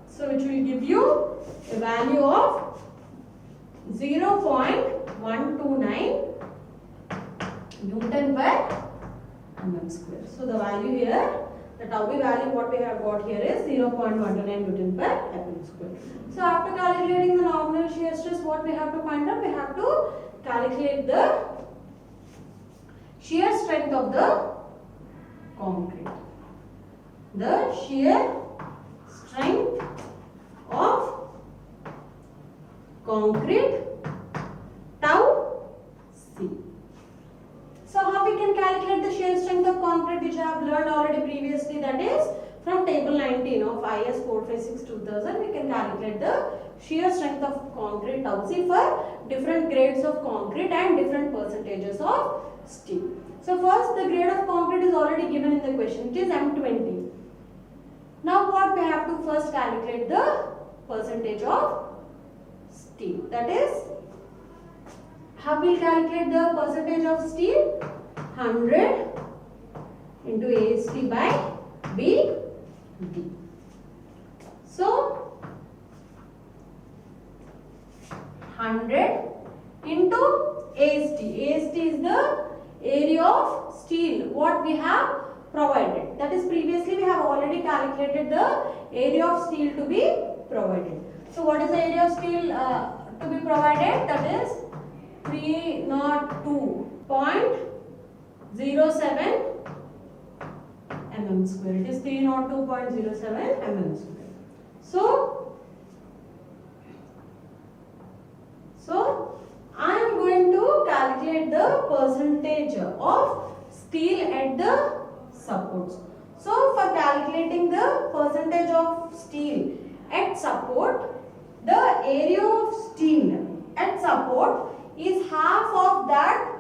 So which will give you a value of 0.129 Newton per mm square. So the value here, the tau B value what we have got here is 0.129 Newton per mm square. So after calculating the nominal shear stress, what we have to find out? We have to calculate the shear strength of the concrete. The shear strength of concrete tau C. So how we can calculate the shear strength of concrete, which I have learned already previously, that is from table 19 of IS 456-2000 we can calculate the shear strength of concrete tau C for different grades of concrete and different percentages of steel. So first the grade of concrete is already given in the question, it is M20. Now what we have to first calculate the percentage of steel, that is how we calculate the percentage of steel? 100 into AST by BD. So 100 into AST. AST is the area of steel what we have provided. That is previously we have already calculated the area of steel to be provided. So what is the area of steel to be provided? That is 302.07 mm square. It is 302.07 mm square. So percentage of steel at the supports. So for calculating the percentage of steel at support, the area of steel at support is half of that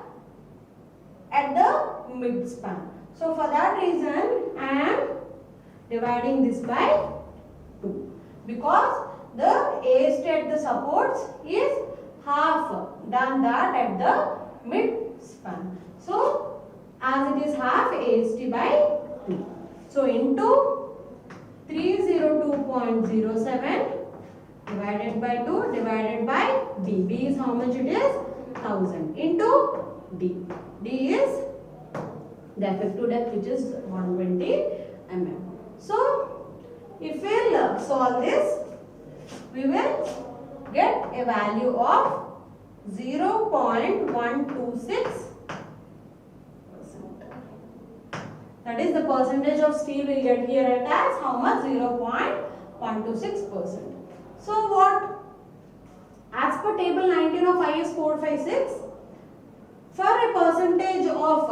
at the mid span. So for that reason I am dividing this by 2 because the AST at the supports is half than that at the mid span. So as it is half, AST by 2. So into 302.07 divided by 2 divided by B. B is how much it is? 1000 into D. D is the effective depth, which is 120 mm. So if we will solve this, we will get a value of 0.126%. That is the percentage of steel we will get here at as how much? 0.126%. So what? As per table 19 of IS 456, for a percentage of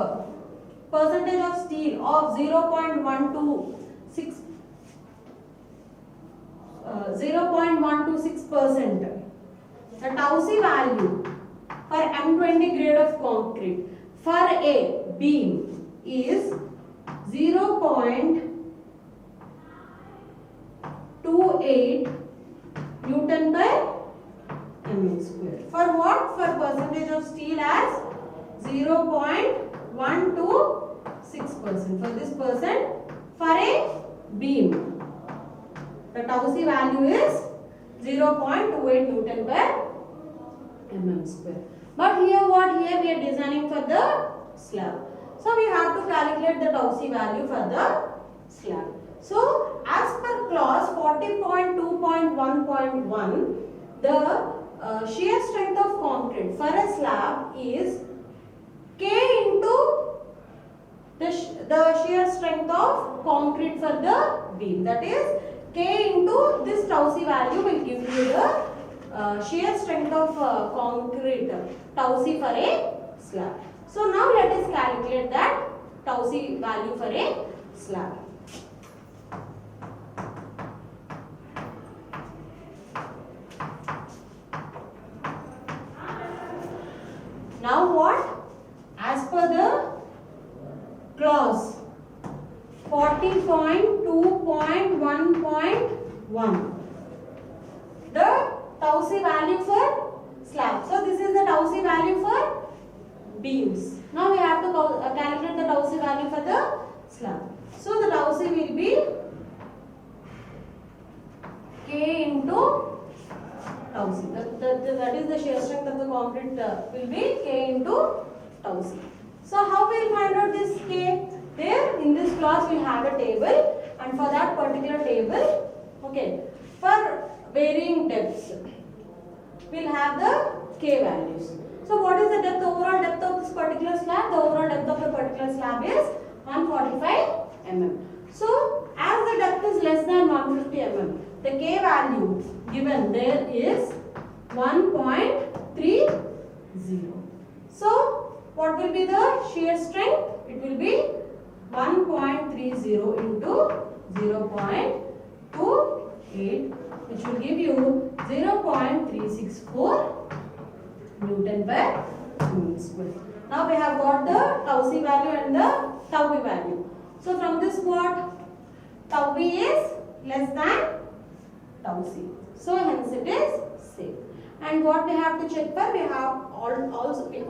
steel of 0.126%, the tau C value for M20 grade of concrete for a beam is 0.28 Newton per mm square. For what? For percentage of steel as 0.126%. For this percent, for a beam, the tau C value is 0.28 Newton per mm square. But here what? Here we are designing for the slab. So we have to calculate the tau C value for the slab. So as per clause 40.2.1.1, the shear strength of concrete for a slab is K into the shear strength of concrete for the beam. That is K into this tau C value will give you the shear strength of concrete tau C for a slab. So now let us calculate that tau C value for a slab. Now what? As per the clause 40.2.1.1, the tau C value for slab. So this is the tau C value for beams. Now we have to calculate the tau C value for the slab. So the tau C will be K into tau C. That is the shear strength of the concrete will be K into tau C. So how we will find out this K? There in this class we have a table, and for that particular table, okay, for varying depths, we will have the K values. So what is the depth, overall depth of this particular slab? The overall depth of the particular slab is 145 mm. So as the depth is less than 150 mm, the K value given there is 1.30. So what will be the shear strength? It will be 1.30 into 0.28, which will give you 0.364 Newton per mm square. Now we have got the tau C value and the tau B value. So from this what? Tau B is less than tau C. So hence it is safe. And what we have to check for? We have also we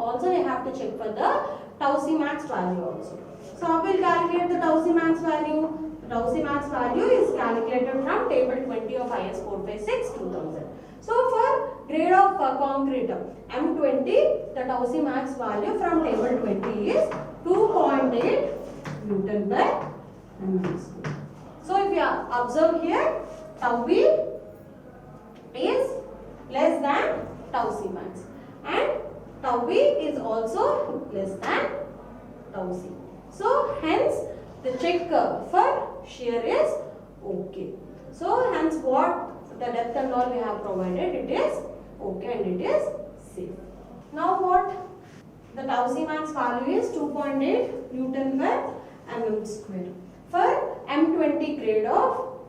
have to check for the tau C max value also. So how we will calculate the tau C max value? The tau C max value is calculated from table 20 of IS 456 2000. So for grade of concrete M20, the tau C max value from table 20 is 2.8 Newton per mm square. So if you observe here, tau B is less than tau C max, and tau B is also less than tau C. So hence the check for shear is okay. So hence what the depth and all we have provided, it is okay and it is safe. Now what? The tau C max value is 2.8 Newton per mm square for M20 grade of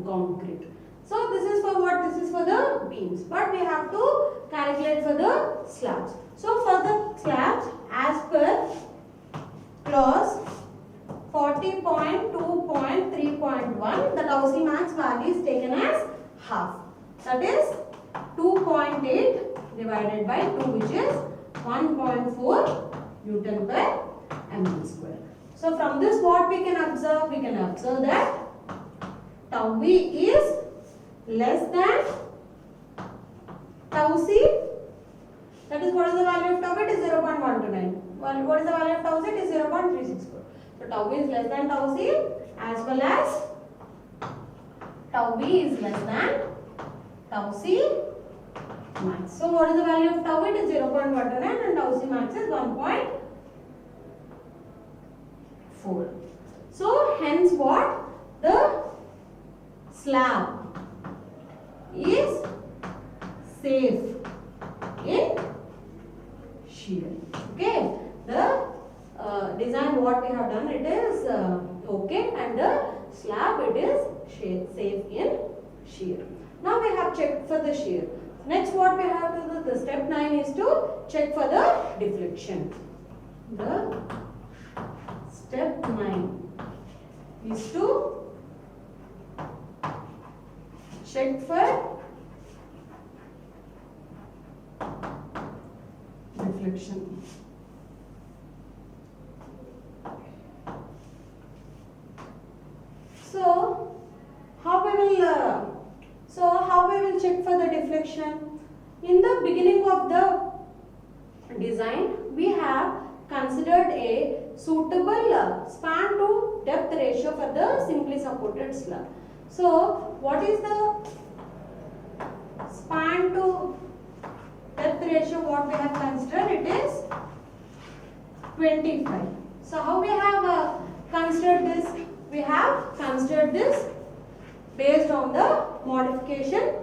concrete. So this is for what? This is for the beams, but we have to calculate for the slabs. So for the slabs, as per clause 40.2.3.1, the tau C max value is taken as half. That is 2.8 divided by 2, which is 1.4 Newton per mm square. So from this what we can observe? We can observe that tau B is less than tau C. That is, what is the value of tau B? It is 0.129. Well, what is the value of tau C? It is 0.364. So tau B is less than tau C, as well as tau B is less than tau C max. So what is the value of tau B? It is 0.129 and tau C max is 1.4. So hence what? The slab is safe in shear. Okay, the design what we have done, it is okay, and the slab it is safe in shear. Now we have checked for the shear. Next what we have to do, the step 9 is to check for the deflection. The step 9 is to check for deflection. So how we will check for the deflection? In the beginning of the design, we have considered a suitable span to depth ratio for the simply supported slab. So what is the span to depth ratio what we have considered? It is 25. So how we have considered this? We have considered this based on the modification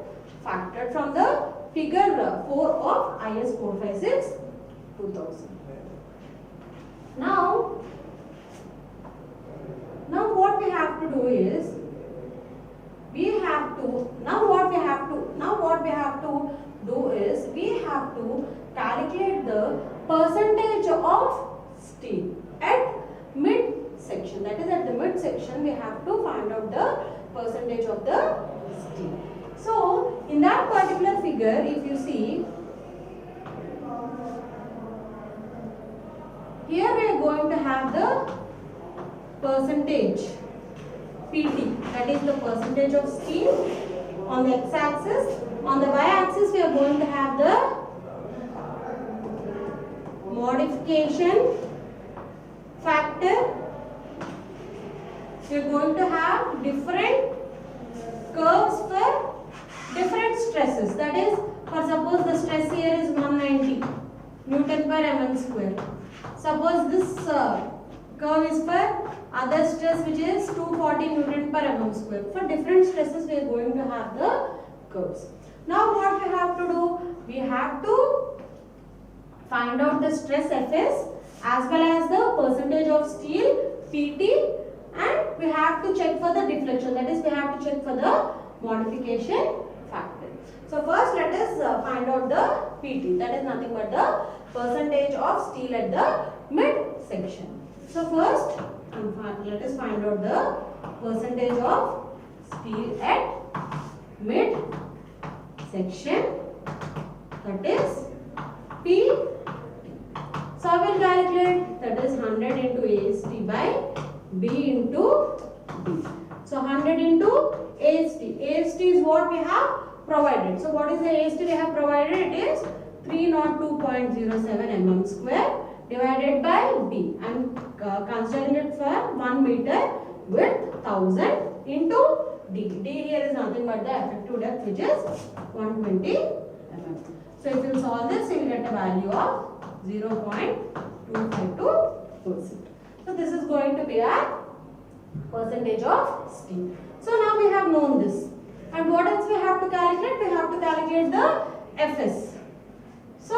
factor from the figure 4 of IS 456-2000. Now what we have to do is we have to calculate the percentage of steel at mid section. That is, at the mid section we have to find out the percentage of the steel. So in that particular figure, if you see, here we are going to have the percentage PT, that is the percentage of steel on the x-axis. On the y-axis we are going to have the modification factor. We are going to have different curves for different stresses. That is, for suppose the stress here is 190 Newton per mm square. Suppose this curve is for other stress which is 240 Newton per mm square. For different stresses we are going to have the curves. Now what we have to do? We have to find out the stress Fs as well as the percentage of steel PT, and we have to check for the deflection. That is, we have to check for the modification factor. So first let us find out the PT. That is nothing but the percentage of steel at the mid section. So first let us find out the percentage of steel at mid section. That is P. So I will calculate, that is 100 into AST by B into D. So 100 into AST. AST is what we have provided. So what is the AST we have provided? It is 302.07 mm square divided by B. I am considering it for 1 meter with 1000 into D. D here is nothing but the effective depth, which is 120 mm. So if you solve this, you will get a value of 0.252%. So this is going to be our percentage of steel. So now we have known this. And what else we have to calculate? We have to calculate the Fs. So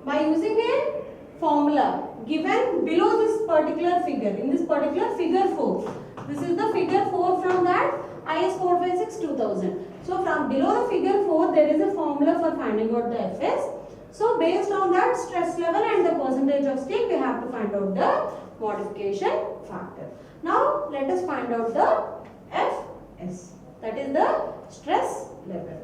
by using a formula given below this particular figure, in this particular figure 4. This is the figure 4 from that IS 456-2000. So from below the figure 4 there is a formula for finding out the Fs. So based on that stress level and the percentage of steel, we have to find out the modification factor. Now let us find out the Fs, that is the stress level.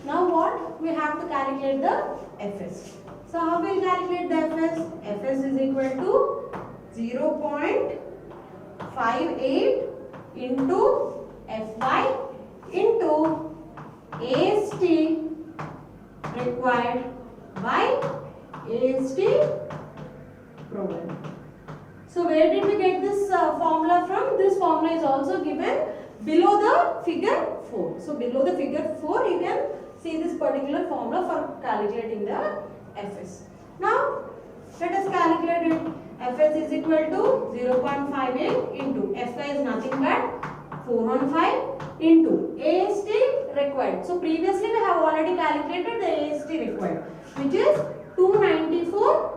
Now what? We have to calculate the Fs. So how will we calculate the Fs? Fs is equal to 0.58 into Fy into AST required by AST provided. So where did we get this formula from? This formula is also given below the figure 4. So below the figure 4 you can see this particular formula for calculating the Fs. Now let us calculate it. Fs is equal to 0.58 into Fy is nothing but 415 into AST required. So previously we have already calculated the AST required, which is 294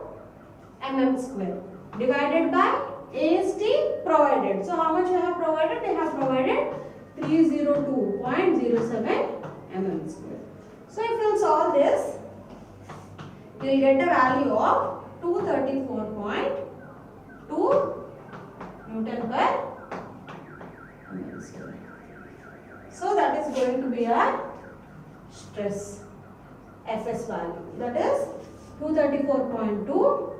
mm square divided by AST provided. So how much we have provided? We have provided 302.07 mm square. So if you will solve this, you will get a value of 234.2 Newton per mm square. So that is going to be our stress Fs value, that is 234.2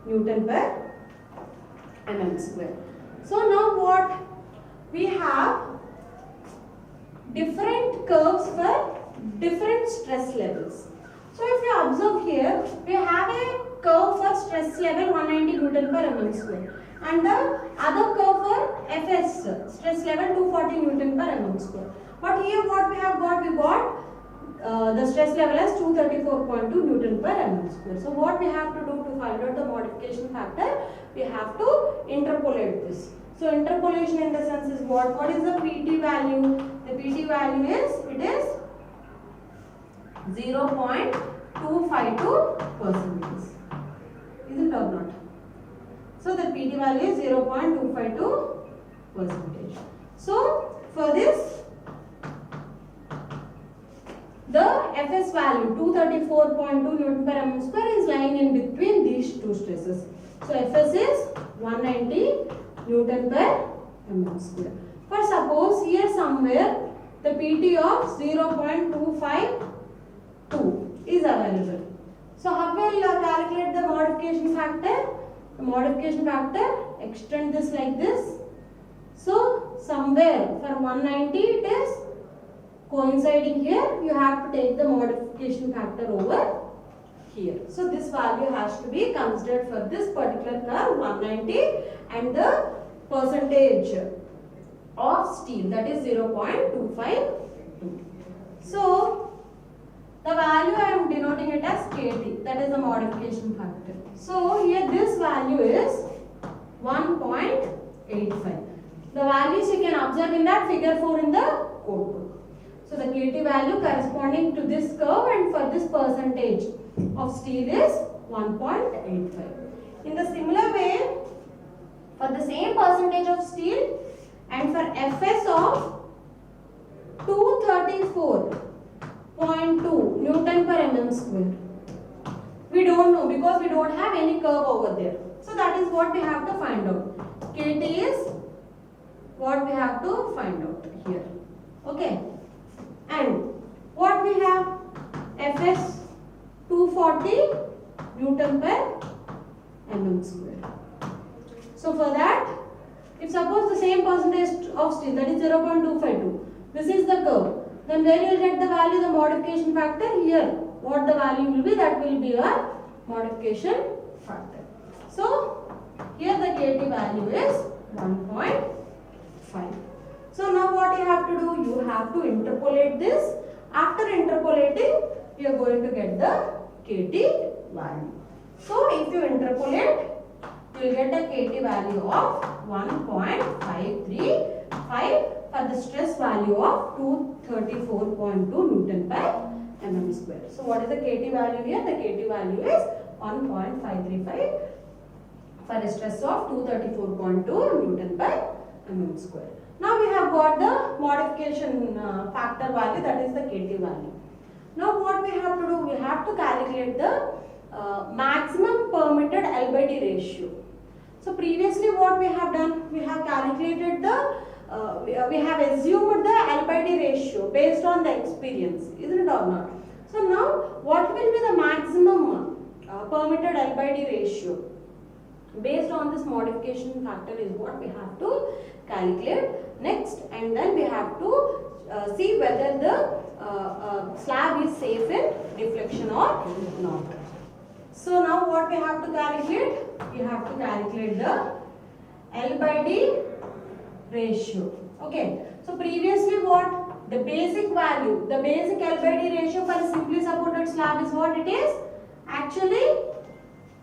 Newton per mm square. So now what? We have different curves for different stress levels. So if you observe here, we have a curve for stress level 190 Newton per mm square and the other curve for Fs, stress level 240 Newton per mm square. But here what we have got? We got the stress level as 234.2 Newton per mm square. So what we have to do to find out the modification factor? We have to interpolate this. So interpolation in the sense is what? What is the PT value? The PT value is, it is 0.252 percentage. Is it or not? So the PT value is 0.252 percentage. So for this, the Fs value 234.2 Newton per mm square is lying in between these two stresses. So Fs is 190 Newton per mm square. For suppose here somewhere the PT of 0.252 is available. So how will calculate the modification factor? The modification factor, extend this like this. So somewhere for 190 it is coinciding here, you have to take the modification factor over here. So this value has to be considered for this particular curve 190 and the percentage of steel, that is 0.252. So the value I am denoting it as KT, that is the modification factor. So here this value is 1.85. The values you can observe in that figure 4 in the code book. So the KT value corresponding to this curve and for this percentage of steel is 1.85. In the similar way, for the same percentage of steel and for Fs of 234.2 Newton per mm square, we don't know because we don't have any curve over there. So that is what we have to find out. KT is what we have to find out here. Okay. And what we have? Fs 240 Newton per mm square. So for that, if suppose the same percentage of steel, that is 0.252, this is the curve, then where you will get the value, the modification factor? Here, what the value will be, that will be your modification factor. So here the KT value is 1.5. So now what you have to do? You have to interpolate this. After interpolating, you are going to get the KT value. So if you interpolate, you will get a KT value of 1.535 for the stress value of 234.2 Newton per mm square. So what is the KT value here? The KT value is 1.535 for a stress of 234.2 Newton by mm square. Now we have got the modification factor value, that is the KT value. Now what we have to do, we have to calculate the maximum permitted L by D ratio. So previously what we have done, we have calculated the, we have assumed the L by D ratio based on the experience, isn't it or not? So now what will be the maximum permitted L by D ratio? Based on this modification factor is what we have to calculate next, and then we have to see whether the slab is safe in deflection or not. So now what we have to calculate? We have to calculate the L by D ratio. Okay. So previously what? The basic value, the basic L by D ratio for a simply supported slab is what it is? Actually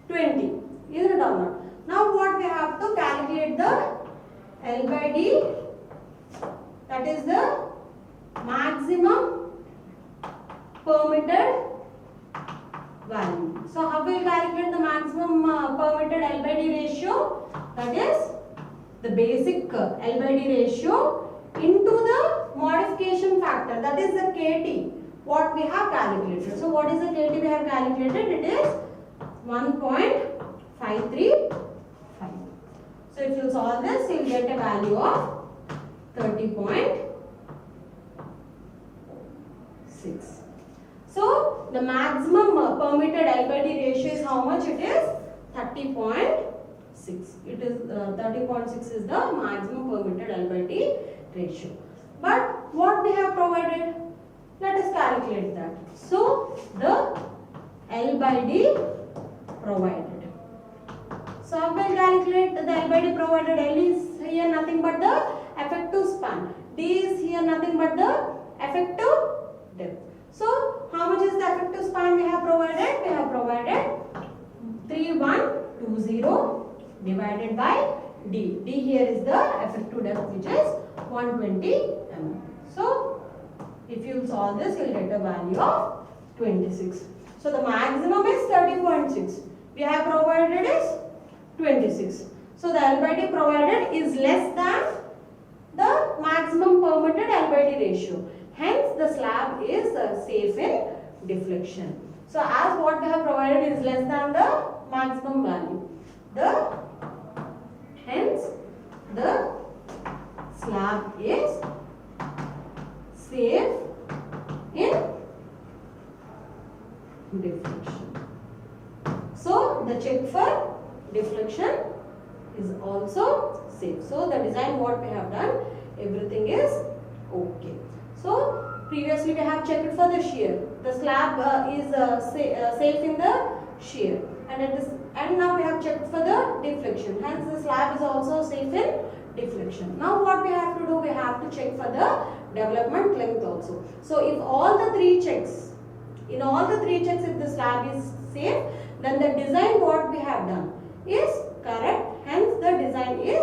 20. Isn't it or not? Now what we have to calculate the L by D, that is the maximum permitted value. So how will we calculate the maximum permitted L by D ratio? That is the basic L by D ratio into the modification factor, that is the KT, what we have calculated. So what is the KT we have calculated? It is 1.535. So if you solve this, you will get a value of 30.6. So the maximum permitted L by D ratio is how much? It is 30.6. It is 30.6 is the maximum permitted L by D ratio. But what we have provided? Let us calculate that. So the L by D provided. So I will calculate the L by D provided. L is here nothing but the effective span. D is here nothing but the effective depth. So how much is the effective span we have provided? We have provided 3120 divided by D. D here is the effective depth, which is 120 mm. So if you solve this, you will get a value of 26. So the maximum is 30.6. We have provided is 26. So the L by D provided is less than the maximum permitted L by D ratio. Hence the slab is safe in deflection. So as what we have provided is less than the maximum value, hence the slab is safe in deflection. So the check for deflection is also safe. So the design what we have done, everything is okay. So previously we have checked for the shear. The slab is safe in the shear, and now we have checked for the deflection. Hence the slab is also safe in deflection. Now what we have to do? We have to check for the development length also. So if all the three checks, in all the three checks, if the slab is safe, then the design what we have done is correct. Hence the design is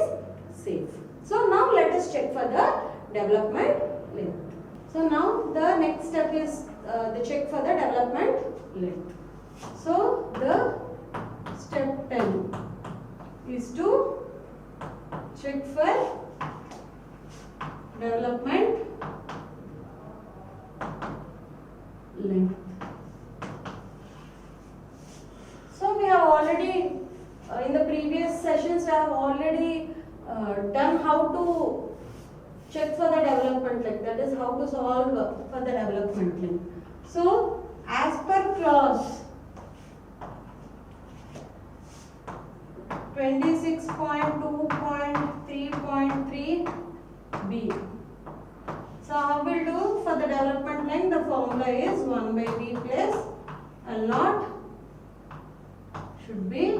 safe. So now let us check for the development length. So now the next step is the check for the development length. So the step 10 is to check for development length. So we have already in the previous sessions we have already done how to check for the development length, that is how to solve for the development length. So as per clause 26.2.3.3b. So how we'll do for the development length? The formula is 1 by b plus L naught should be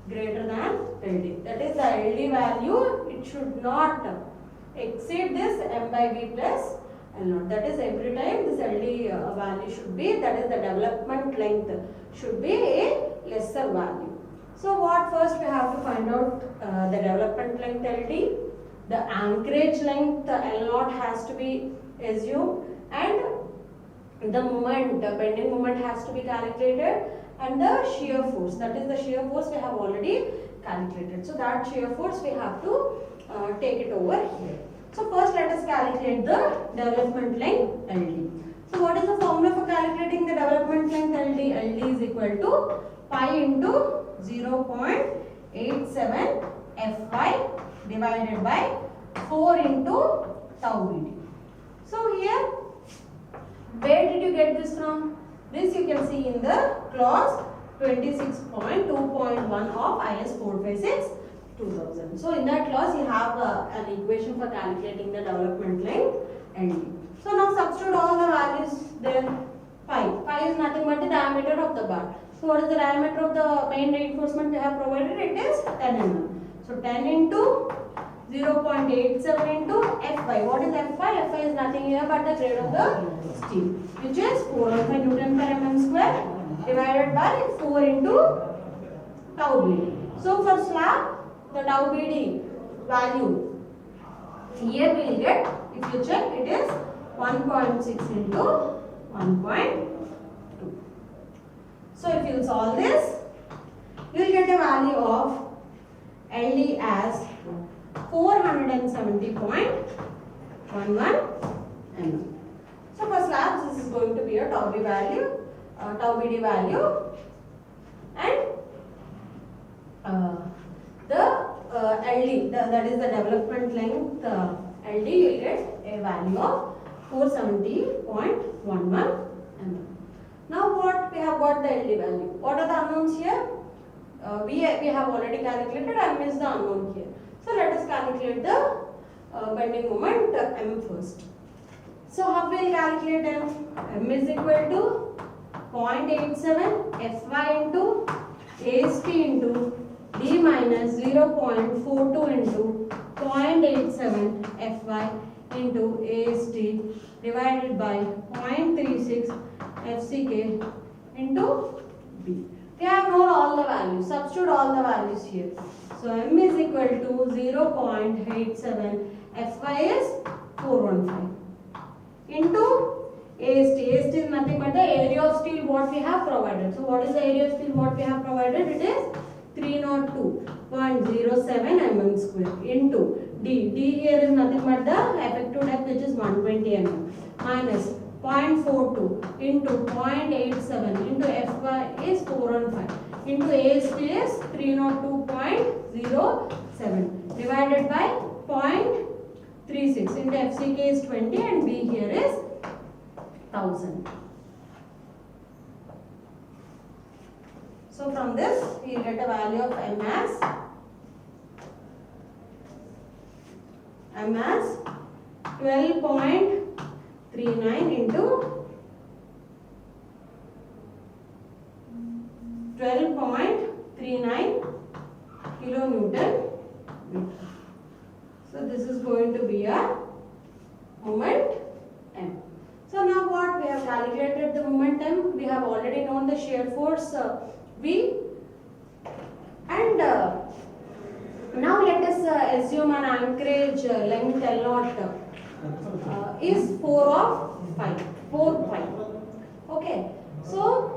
greater than LD. That is the LD value, it should not exceed this m by b plus L naught. That is every time this LD value should be, that is the development length should be a lesser value. So what first we have to find out the development length LD, the anchorage length L naught has to be assumed, and the moment, the bending moment has to be calculated, and the shear force, that is the shear force we have already calculated. So that shear force we have to take it over here. So first let us calculate the development length LD. So what is the formula for calculating the development length LD? LD is equal to pi into 0.87 Fy divided by 4 into tau BD. So here, where did you get this from? This you can see in the clause 26.2.1 of IS 456/2000. So in that clause you have an equation for calculating the development length LD. So now substitute all the values there. Pi is nothing but the diameter of the bar. So what is the diameter of the main reinforcement we have provided? It is 10 mm. So 10 into 0.87 into Fy. What is Fy? Fy is nothing here but the grade of the steel, which is 415 Newton per mm square divided by 4 into tau BD. So for slab, the tau BD value here we will get, if you check, it is 1.6 into 1.2. So if you solve this, you will get a value of LD as 470.11 mm. So for slabs, this is going to be a tau BD value, and the LD, that is the development length LD, you will get a value of 470.11 mm. Now what we have got the LD value. What are the unknowns here? We have already calculated. I missed the unknown here. So let us calculate the bending moment M first. So how we will calculate M? M is equal to 0.87 Fy into AST into D minus 0.42 into 0.87 Fy into AST divided by 0.36 FCK into B. We have known all the values. Substitute all the values here. So M is equal to 0.87. Fy is 415 into AST. AST is nothing but the area of steel what we have provided. So what is the area of steel what we have provided? It is 302.07 mm square into D. D here is nothing but the effective depth, which is 120 mm, minus 0.42 into 0.87 into Fy is 415 into AST is 302.07 divided by 0.36 into FCK is 20 and B here is 1000. So from this we will get a value of M as 12.39 into 12.39 kilonewton meter. So this is going to be a moment M. So now what we have calculated the moment M, we have already known the shear force V, and now let us assume an anchorage length L0 is 4 pi. Okay, so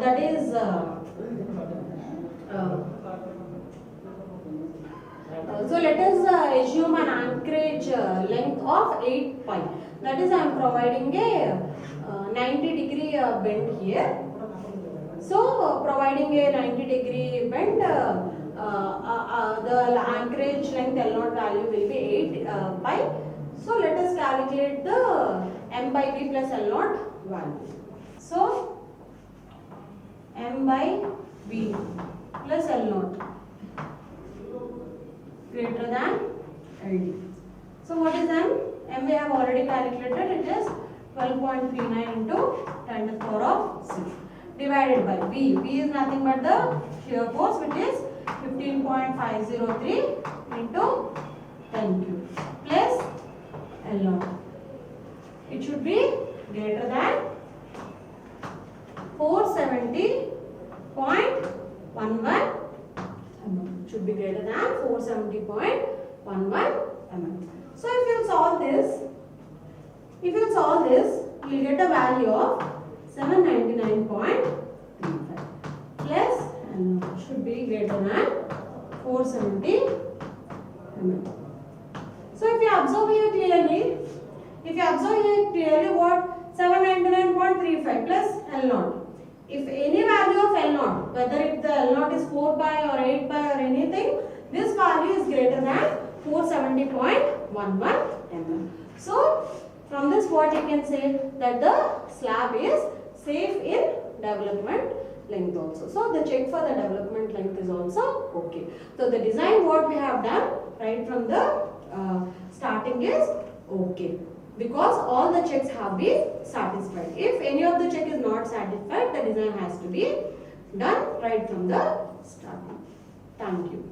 that is so let us assume an anchorage length of 8 pi. That is, I am providing a 90-degree bend here. So providing a 90-degree bend, the anchorage length L0 value will be 8 pi. So let us calculate the M by B plus L0 value. So M by B plus L0 greater than LD. So what is M? M we have already calculated. It is 12.39 into 10 to the power of 6 divided by B. B is nothing but the shear force, which is 15.503 into 10 cube plus L0. It should be greater than 470.11 mm. Should be greater than 470.11 mm. So if you solve this, you will get a value of 799.35. L0 should be greater than 470 mm. So if you observe here clearly, what 799.35 plus L0. If any value of L0, whether if the L0 is 4 pi or 8 pi or anything, this value is greater than 470.11 mm. So from this what you can say that the slab is safe in development length also. So the check for the development length is also okay. So the design what we have done right from the starting is okay, because all the checks have been satisfied. If any of the check is not satisfied, the design has to be done right from the starting. Thank you.